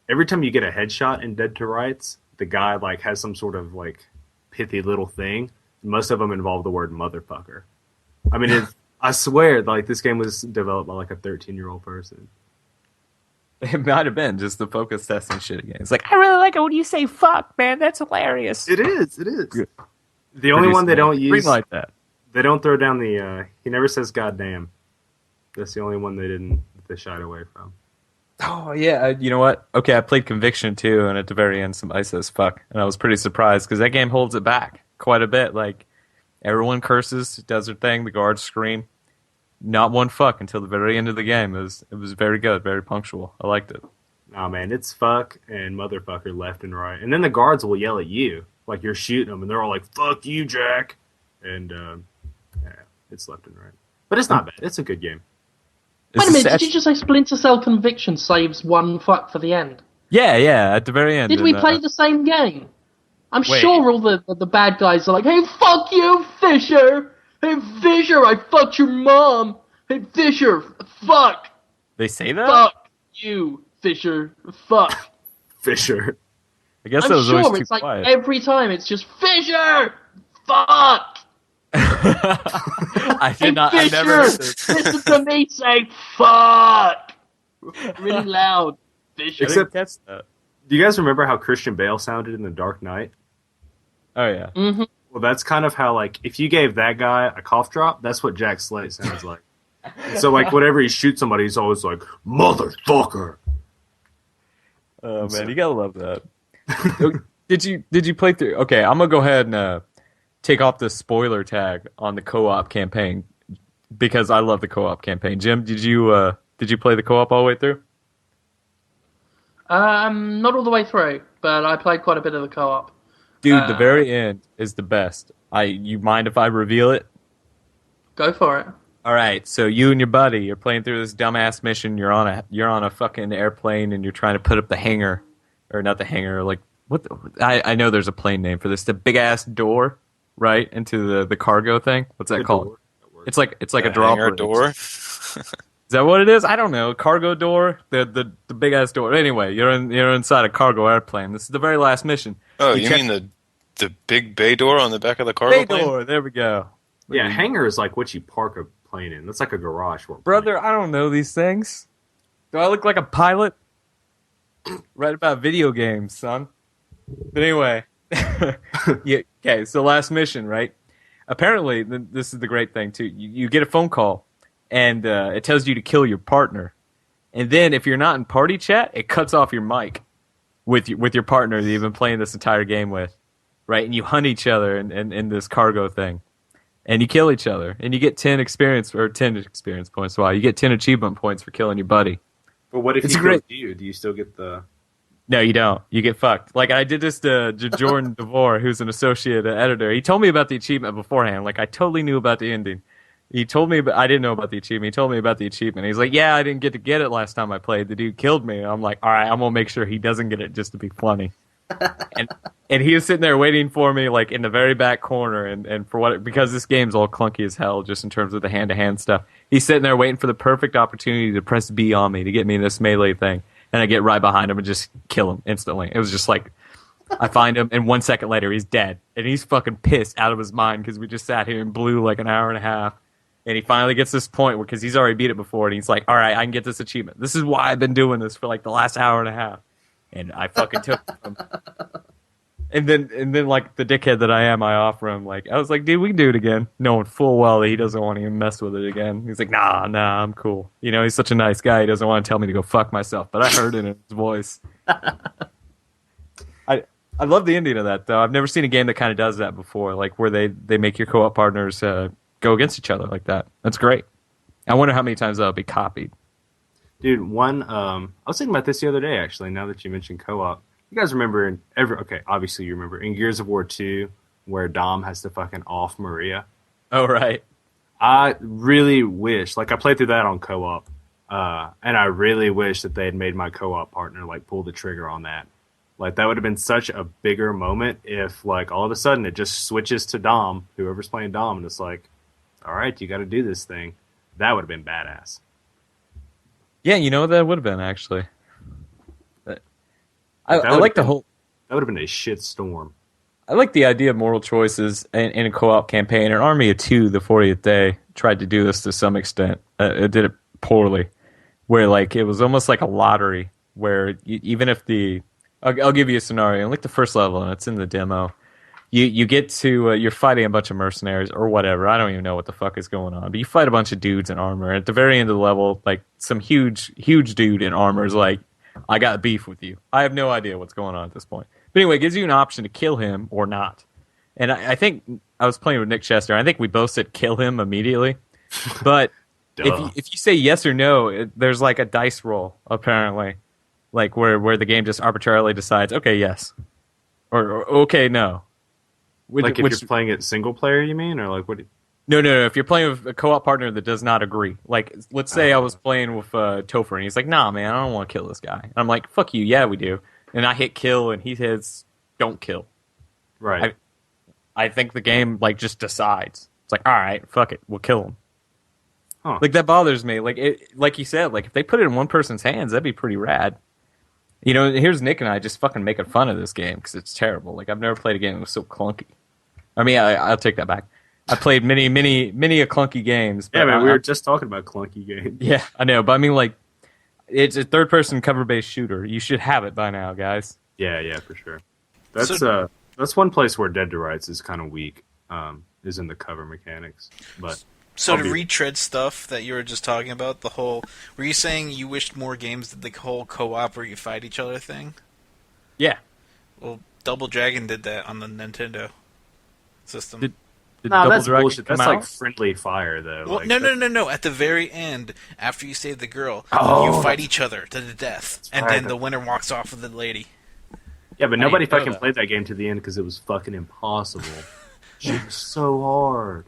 every time you get a headshot in Dead to Rights, the guy like has some sort of like pithy little thing. Most of them involve the word motherfucker. I mean, I swear, like this game was developed by like a 13-year-old person. It might have been just the focus testing shit again. It's like, I really like it when you say fuck, man. That's hilarious. It is. It is. Good. The only one they don't use. Green like that. They don't throw down the. He never says "goddamn." That's the only one they shied away from. Oh, yeah. You know what? Okay, I played Conviction too, and at the very end, somebody says fuck. And I was pretty surprised because that game holds it back quite a bit. Like, everyone curses, does their thing, the guards scream. Not one fuck until the very end of the game. It was very good, very punctual. I liked it. Nah, man, it's fuck and motherfucker left and right, and then the guards will yell at you like you're shooting them, and they're all like "fuck you, Jack," and yeah, it's left and right. But it's not bad. It's a good game. Wait a It's- minute, did you just say Splinter Cell Conviction saves one fuck for the end? Yeah, at the very end. Did we and, play the same game? I'm Wait. sure all the bad guys are like, hey, fuck you, Fisher! Hey, Fisher, I fucked your mom! Hey, Fisher, fuck! They say that? Fuck you, Fisher. Fuck. Fisher. I guess I'm that was sure always too it's like quiet. every time it's just Fisher. Fuck. I Hey, did not. I never Fisher, heard this. listen to me say fuck really loud, Fisher. I didn't Except- catch that. Do you guys remember how Christian Bale sounded in The Dark Knight? Oh yeah. Mm-hmm. Well, that's kind of how, like, if you gave that guy a cough drop, that's what Jack Slate sounds like. And so, like, whenever he shoots somebody, he's always like, motherfucker. Oh man, you gotta love that. Did you play through? Okay, I'm gonna go ahead and take off the spoiler tag on the co-op campaign because I love the co-op campaign. Jim, did you play the co-op all the way through? Not all the way through, but I played quite a bit of the co-op. Dude, the very end is the best. You mind if I reveal it? Go for it. All right, so you and your buddy, you're playing through this dumbass mission. You're on a fucking airplane and you're trying to put up the hangar, or not the hangar. Like what? I know there's a plane name for this. The big ass door, right into the cargo thing. What's that called? Door. It's like a The draw hangar bridge. door. Is that what it is? I don't know. Cargo door, the big ass door. Anyway, you're inside a cargo airplane. This is the very last mission. Oh, you check- mean the big bay door on the back of the cargo Bay plane? door. There we go. Yeah, hangar is like what you park a plane in. That's like a garage for a plane. Brother, I don't know these things. Do I look like a pilot? Right about video games, son. But anyway, yeah. Okay, so last mission, right? Apparently, this is the great thing too. You get a phone call, and it tells you to kill your partner, and then if you're not in party chat, it cuts off your mic with your partner that you've been playing this entire game with, right? And you hunt each other in this cargo thing. And you kill each other, and you get 10 experience points. Wow, you get 10 achievement points for killing your buddy. But what if It's he great. kills you? Do you still get the... No, you don't. You get fucked. Like I did this to Jordan DeVore, who's an associate editor. He told me about the achievement beforehand. Like I totally knew about the ending. He told me, but I didn't know about the achievement. He told me about the achievement. He's like, "Yeah, I didn't get to get it last time I played. The dude killed me." I'm like, "All right, I'm gonna make sure he doesn't get it just to be funny." and he was sitting there waiting for me, like in the very back corner, and for what because this game's all clunky as hell, just in terms of the hand to hand stuff. He's sitting there waiting for the perfect opportunity to press B on me to get me in this melee thing, and I get right behind him and just kill him instantly. It was just like I find him, and 1 second later he's dead, and he's fucking pissed out of his mind because we just sat here and blew like an hour and a half. And he finally gets this point because he's already beat it before, and he's like, "All right, I can get this achievement. This is why I've been doing this for like the last hour and a half." And I fucking took it from him. And then like the dickhead that I am, I offer him like I was like, "Dude, we can do it again," knowing full well that he doesn't want to even mess with it again. He's like, Nah, I'm cool. You know, he's such a nice guy. He doesn't want to tell me to go fuck myself, but I heard it in his voice. I love the ending of that though. I've never seen a game that kind of does that before, like where they make your co-op partners go against each other like that. That's great. I wonder how many times that'll be copied. Dude, I was thinking about this the other day, actually, now that you mentioned co-op. You guys remember obviously you remember in Gears of War 2 where Dom has to fucking off Maria. Oh, right. I really wish, like I played through that on co-op, and I really wish that they had made my co-op partner like pull the trigger on that. Like that would have been such a bigger moment if like all of a sudden it just switches to Dom, whoever's playing Dom, and it's like, all right, you got to do this thing. That would have been badass. Yeah, you know what that would have been actually. I That like would've the been- whole. That would have been a shit storm. I like the idea of moral choices in a co-op campaign. An Army of Two, the 40th Day, tried to do this to some extent. It did it poorly, where like it was almost like a lottery, where even if I'll give you a scenario. Like the first level, and it's in the demo. You get to you're fighting a bunch of mercenaries or whatever. I don't even know what the fuck is going on, but you fight a bunch of dudes in armor. And at the very end of the level, like some huge dude in armor is like, "I got beef with you." I have no idea what's going on at this point. But anyway, it gives you an option to kill him or not. And I think I was playing with Nick Chester. I think we both said kill him immediately. But if you say yes or no, there's like a dice roll apparently, like where the game just arbitrarily decides, okay, yes, or okay, no. Like if you're playing it single player, you mean, or like what? No. If you're playing with a co-op partner that does not agree, like let's say I was playing with Topher and he's like, "Nah, man, I don't want to kill this guy." And I'm like, "Fuck you, yeah, we do." And I hit kill, and he hits don't kill. Right. I think the game like just decides. It's like, all right, fuck it, we'll kill him. Huh. Like that bothers me. Like you said, like if they put it in one person's hands, that'd be pretty rad. Here's Nick and I just fucking making fun of this game because it's terrible. Like I've never played a game that was so clunky. I mean, I'll take that back. I played many a clunky games. But Yeah, man, we were just talking about clunky games. Yeah, I know, but I mean, like, it's a third-person cover-based shooter. You should have it by now, guys. Yeah, for sure. That's one place where Dead to Rights is kind of weak. Is in the cover mechanics, but. So to retread stuff that you were just talking about, were you saying you wished more games did the whole co-op where you fight each other thing? Yeah. Well, Double Dragon did that on the Nintendo system. Did No, Double that's Dragon bullshit. come That's out? like friendly fire, though. Well, like, no. At the very end, after you save the girl, you fight each other to the death, and then the winner walks off with the lady. Yeah, but nobody didn't know fucking that. played that game to the end because it was fucking impossible. Shit was so hard.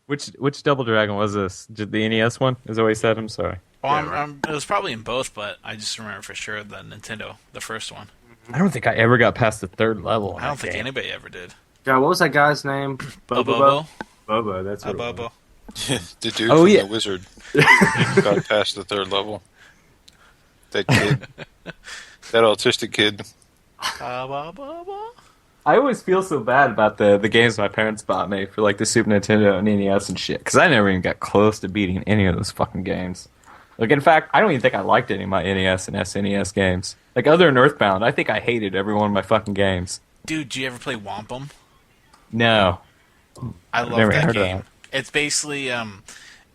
Which Double Dragon was this? The NES one? Is that what you said? I'm sorry. Well, it was probably in both, but I just remember for sure the Nintendo, the first one. I don't think I ever got past the third level. I don't think anybody ever did. God, what was that guy's name? Bobo? Bobo, that's what it was. Bobo. The dude Oh, from yeah. The Wizard got past the third level. That kid. That autistic kid. I always feel so bad about the games my parents bought me for like the Super Nintendo and NES and shit, because I never even got close to beating any of those fucking games. Like, in fact, I don't even think I liked any of my NES and SNES games. Like, other than Earthbound, I think I hated every one of my fucking games. Dude, did you ever play Wampum? No. I love never that heard of game. that. It's basically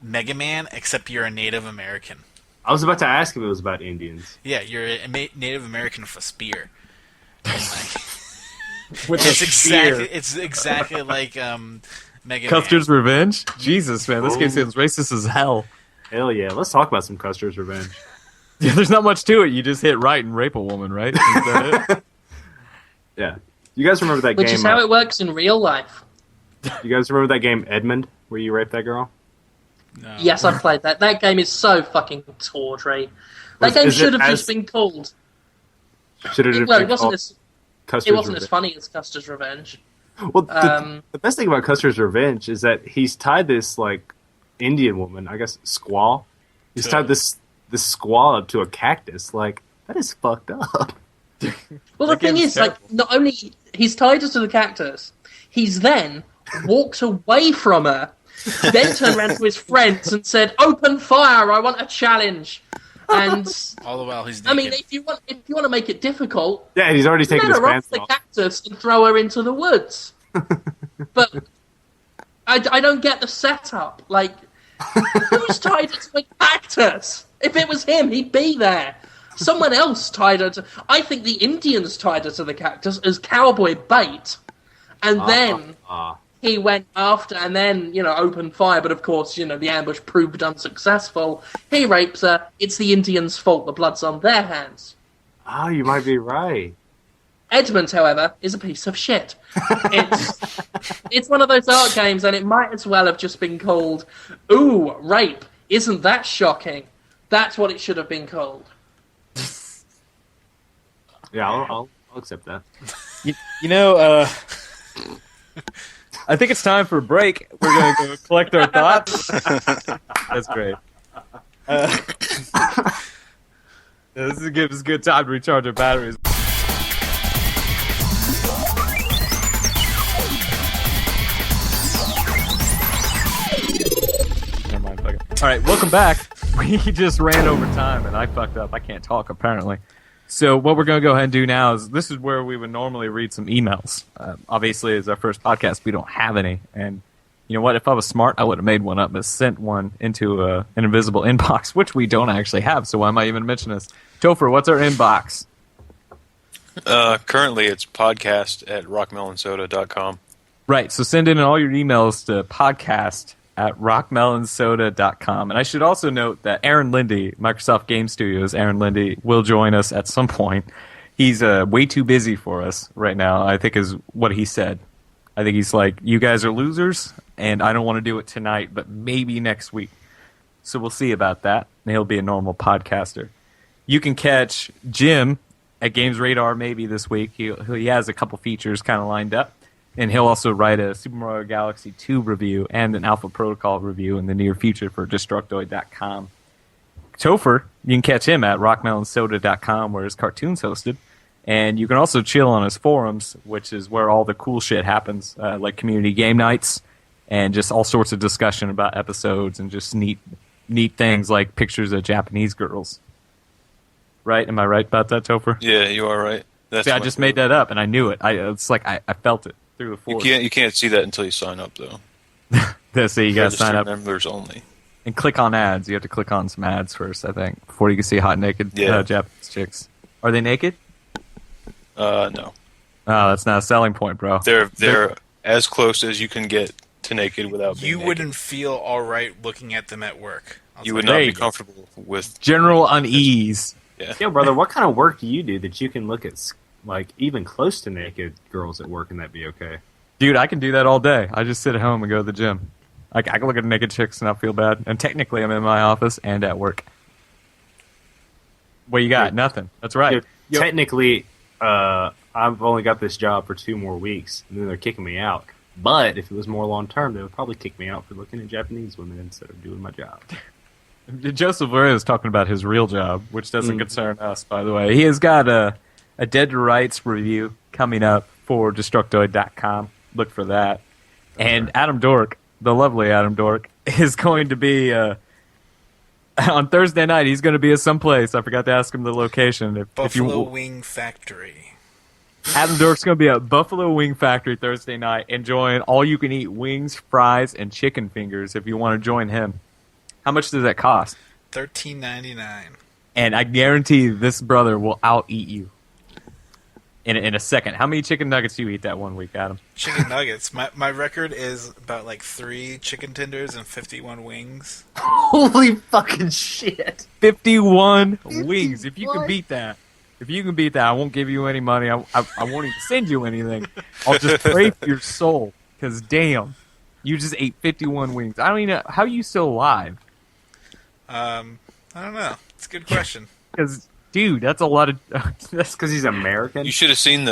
Mega Man, except you're a Native American. I was about to ask if it was about Indians. Yeah, you're a Native American with a spear. And, like, With it's exactly like Mega Custer's Man. Revenge? Jesus, man, this game sounds racist as hell. Hell yeah, let's talk about some Custer's Revenge. Yeah, there's not much to it. You just hit right and rape a woman, right? Is that it? Yeah. You guys remember that Which game? is how it works in real life. You guys remember that game Edmund, where you raped that girl? No. Yes, I've played that. That game is so fucking tawdry. That game should have just been called. Should it have Well, been it wasn't called as Custer's it wasn't as Revenge? funny as Custer's Revenge. Well, the best thing about Custer's Revenge is that he's tied this like Indian woman, I guess squaw. He's tied this squaw up to a cactus. Like, that is fucked up. Well, the That thing game's is, like, not only he's tied her to the cactus, he's then walked away from her, then turned around to his friends and said, "Open fire! I want a challenge." And All the while he's I naked. mean, if you want to make it difficult, Yeah, he's already taken let his her off pants the off. cactus and throw her into the woods. But I don't get the setup. Like, who's tied her to a cactus? If it was him, he'd be there. Someone else tied her to... I think the Indians tied her to the cactus as cowboy bait. And then he went after, and then, opened fire. But of course, the ambush proved unsuccessful. He rapes her. It's the Indians' fault. The blood's on their hands. Oh, you might be right. Edmund, however, is a piece of shit. It's one of those art games, and it might as well have just been called, "Ooh, rape. Isn't that shocking?" That's what it should have been called. Yeah, I'll accept that. I think it's time for a break. We're going to go collect our thoughts. That's great. This gives us a good time to recharge our batteries. Never mind, fuck it. All right, welcome back. We just ran over time, and I fucked up. I can't talk, apparently. So what we're going to go ahead and do now is this is where we would normally read some emails. Obviously, as our first podcast, we don't have any. And you know what? If I was smart, I would have made one up and sent one into an invisible inbox, which we don't actually have. So why am I even mentioning this? Topher, what's our inbox? Currently, it's podcast@rockmelonsoda.com. Right. So send in all your emails to podcast@rockmelonsoda.com. And I should also note that Aaron Lindy, Microsoft Game Studios, Aaron Lindy, will join us at some point. He's way too busy for us right now, I think is what he said. I think he's like, you guys are losers, and I don't want to do it tonight, but maybe next week. So we'll see about that. And he'll be a normal podcaster. You can catch Jim at Games Radar maybe this week. He has a couple features kind of lined up. And he'll also write a Super Mario Galaxy 2 review and an Alpha Protocol review in the near future for Destructoid.com. Topher, you can catch him at rockmelonsoda.com where his cartoon's hosted. And you can also chill on his forums, which is where all the cool shit happens, like community game nights and just all sorts of discussion about episodes and just neat things like pictures of Japanese girls. Right? Am I right about that, Topher? Yeah, you are right. See, I just made that up, and I knew it. It's like I felt it through the force. You can't see that until you sign up, though. So you got to sign up. Members only. And click on ads. You have to click on some ads first, I think, before you can see hot naked Japanese chicks. Are they naked? No. Oh, that's not a selling point, bro. They're as close as you can get to naked without being You naked. wouldn't feel all right looking at them at work. You would not be comfortable with general unease. Yeah. Yo, brother, what kind of work do you do that you can look at like even close to naked girls at work and that be okay? Dude, I can do that all day. I just sit at home and go to the gym. I can look at naked chicks and not feel bad. And technically, I'm in my office and at work. What you got? Nothing. That's right. Technically, I've only got this job for 2 more weeks, and then they're kicking me out. But if it was more long term, they would probably kick me out for looking at Japanese women instead of doing my job. Joseph Lure is talking about his real job, which doesn't concern us, by the way. He has got a Dead to Rights review coming up for Destructoid.com. Look for that. And Adam Dork, the lovely Adam Dork, is going to be on Thursday night. He's going to be at some place. I forgot to ask him the location. Buffalo Wing Factory. Adam Dork's going to be at Buffalo Wing Factory Thursday night, enjoying all-you-can-eat wings, fries, and chicken fingers. If you want to join him, how much does that cost? $13.99. And I guarantee this brother will out-eat you in a second. How many chicken nuggets do you eat that 1 week, Adam? Chicken nuggets. My record is about like 3 chicken tenders and 51 wings. Holy fucking shit! 51 wings. If you can beat that. I won't give you any money. I won't even send you anything. I'll just pray for your soul. Because, damn, you just ate 51 wings. I don't even know. How are you still alive? I don't know. It's a good question. Because, dude, that's a lot of... That's because he's American? You should have seen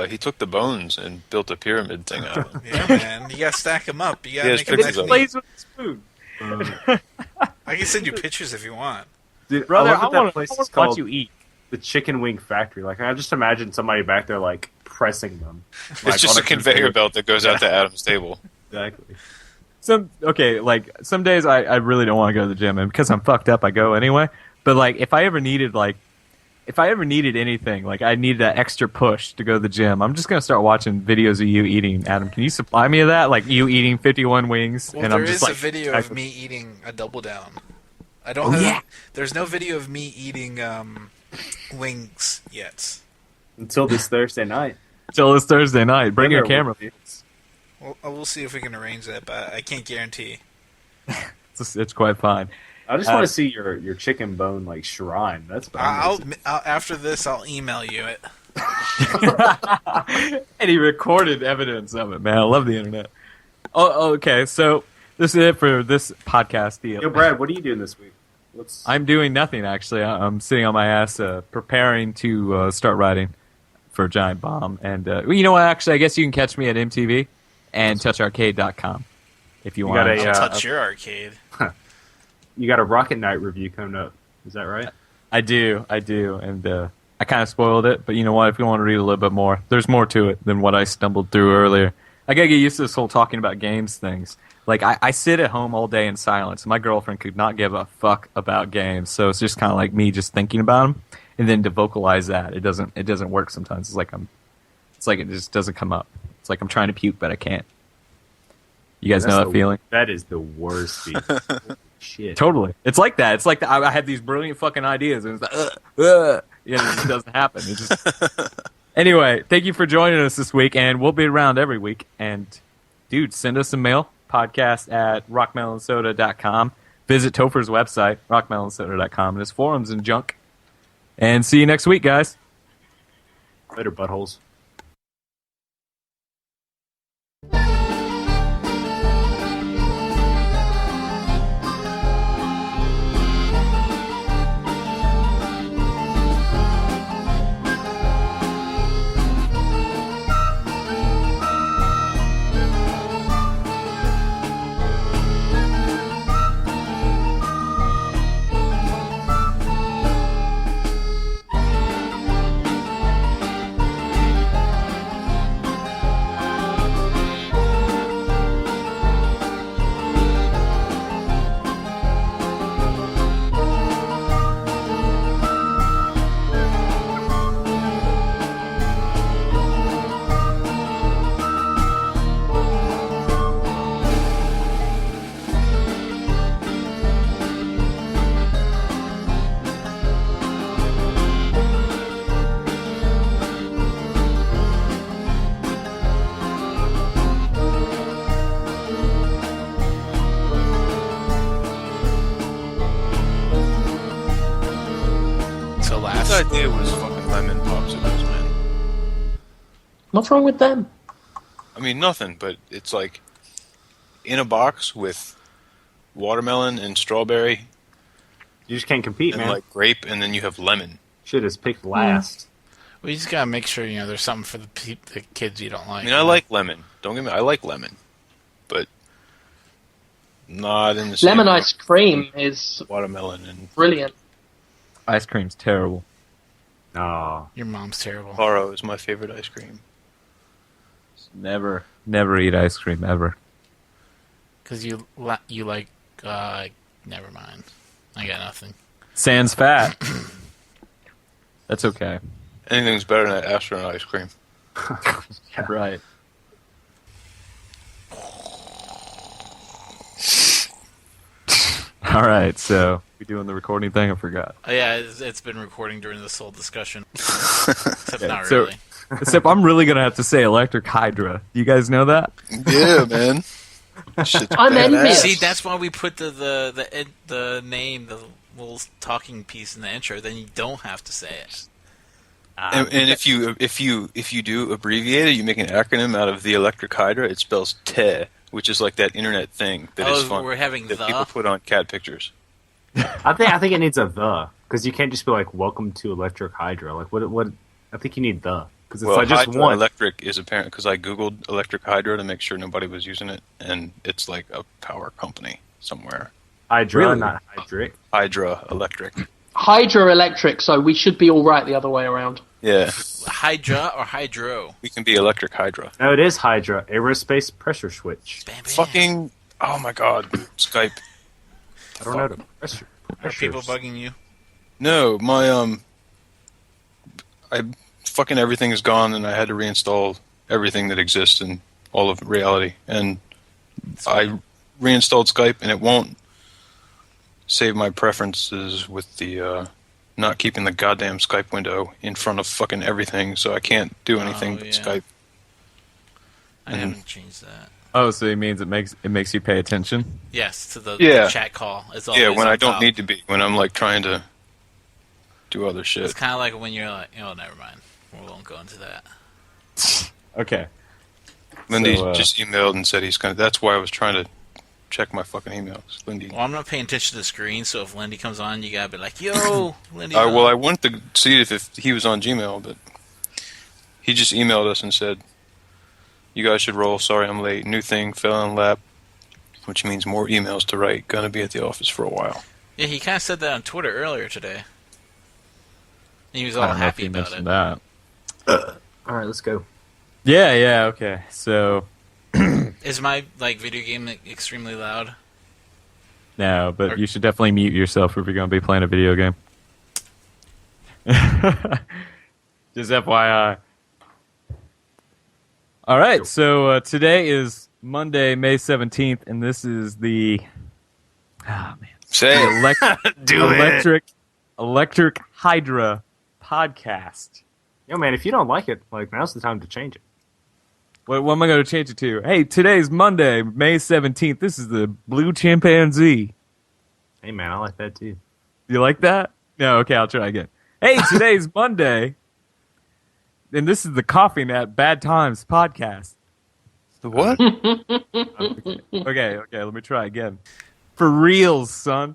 he took the bones and built a pyramid thing out of them. Yeah, man. You gotta stack them up. You gotta Yeah, make it's them pictures nice of and plays neat. with his food. I can send you pictures if you want. Dude, Brother, I I love that want place to is watch called you eat. the Chicken Wing Factory. Like, I just imagine somebody back there, like, pressing them. Like, It's just on a conveyor belt that goes out to Adam's table. Exactly. Some days I really don't want to go to the gym, and because I'm fucked up, I go anyway. But like, if I ever needed anything, like I needed that extra push to go to the gym, I'm just gonna start watching videos of you eating. Adam, can you supply me of that? Like you eating 51 wings, Well, and there I'm just is like a video of me eating a double down. I don't have. There's no video of me eating wings yet. Until this Thursday night. Till this Thursday night. Bring your camera. Well, we'll see if we can arrange that, but I can't guarantee. It's quite fine. I just want to see your chicken bone like shrine. That's I'll after this. I'll email you it. And he recorded evidence of it, man. I love the internet. Oh, okay. So this is it for this podcast deal. Yo, Brad, what are you doing this week? I'm doing nothing, actually. I'm sitting on my ass preparing to start writing for Giant Bomb. And you know what? Actually, I guess you can catch me at MTV and toucharcade.com if you want. I'll touch your arcade. You got a Rocket Knight review coming up. Is that right? I do. And I kind of spoiled it. But you know what? If you want to read a little bit more, there's more to it than what I stumbled through earlier. I got to get used to this whole talking about games things. Like, I sit at home all day in silence. My girlfriend could not give a fuck about games. So it's just kind of like me just thinking about them. And then to vocalize that, it doesn't work sometimes. It's like it just doesn't come up. It's like I'm trying to puke, but I can't. You guys know that feeling? That is the worst feeling. Shit. Totally. It's like that. It's like I had these brilliant fucking ideas, and it's like, it just doesn't happen. It just... Anyway, thank you for joining us this week, and we'll be around every week. And, dude, send us a mail, podcast at rockmelonsoda.com. Visit Topher's website, rockmelonsoda.com, and his forums and junk. And see you next week, guys. Later, buttholes. till last. This idea was fucking lemon popsicles, man. What's wrong with them? I mean, nothing, but it's like in a box with watermelon and strawberry You just can't compete, and man. like grape, and then you have lemon. Shit is picked last. We just gotta make sure there's something for the kids you don't like. I mean, I like lemon. Don't get me. I like lemon, but not in the same Lemon way ice cream is watermelon and brilliant. Ice cream's terrible. Oh. Your mom's terrible. Taro is my favorite ice cream. Never eat ice cream ever. Because you like. Never mind. I got nothing. Sans fat. That's okay. Anything's better than that astronaut ice cream. Right. All right, so we doing the recording thing? I forgot. Oh, yeah, it's been recording during this whole discussion. Except not so- really. Except I'm really gonna have to say electric hydra. Do you guys know that? Yeah, man. Shit's I'm badass. envious. See, that's why we put the name, the little talking piece in the intro. Then you don't have to say it. And if you do abbreviate it, you make an acronym out of the electric hydra. It spells TE, which is like that internet thing that is fun. We're having that the. people put on cat pictures. I think it needs a the, because you can't just be like, "Welcome to Electric Hydra." Like, what? I think you need the, because it's Well, like just Hydra one. Electric is apparent because I googled electric hydra to make sure nobody was using it, and it's like a power company somewhere. Hydra, Really? not Hydric. Hydra Electric. Hydroelectric, so we should be all right the other way around. Yeah, Hydra or Hydro? we can be electric hydra. No, it is Hydra, aerospace pressure switch. Bam, bam. Fucking oh my god, Skype. I don't know the pressure. Are people bugging you? No, my I fucking everything is gone, and I had to reinstall everything that exists in all of reality, and I reinstalled Skype, and it won't save my preferences with the not keeping the goddamn Skype window in front of fucking everything, so I can't do anything but yeah. Skype. I haven't changed that. Oh, so it means it makes you pay attention. Yes, to the Yeah. chat call. It's Yeah, always when on I don't top. need to be, when I'm like trying to do other It's shit. kind of like when you're like, oh, never mind. We won't go into that. Okay. Lindy So, just emailed and said he's gonna. That's why I was trying to check my fucking emails. Lindy. Well, I'm not paying attention to the screen, so if Lindy comes on, you gotta be like, yo, Lindy. Well, I wanted to see if he was on Gmail, but he just emailed us and said, "You guys should roll. Sorry, I'm late. New thing fell in lap, which means more emails to write. Gonna be at the office for a while." Yeah, he kind of said that on Twitter earlier today. He was I all don't know if happy you about it. mentioned that. All right, let's go. Yeah, okay. So Is my video game extremely loud? no, but you should definitely mute yourself if you're going to be playing a video game. Just FYI. All right, so today is Monday, May 17th, and this is the Say it. Electric Hydra podcast. Yo, man, if you don't like it, now's the time to change it. What am I going to change it to? Hey, today's Monday, May 17th. This is the Blue Chimpanzee. Hey, man, I like that too. You like that? No, okay, I'll try again. Hey, today's Monday, and this is the Coffee Nat Bad Times podcast. The what? Okay, let me try again. For reals, son.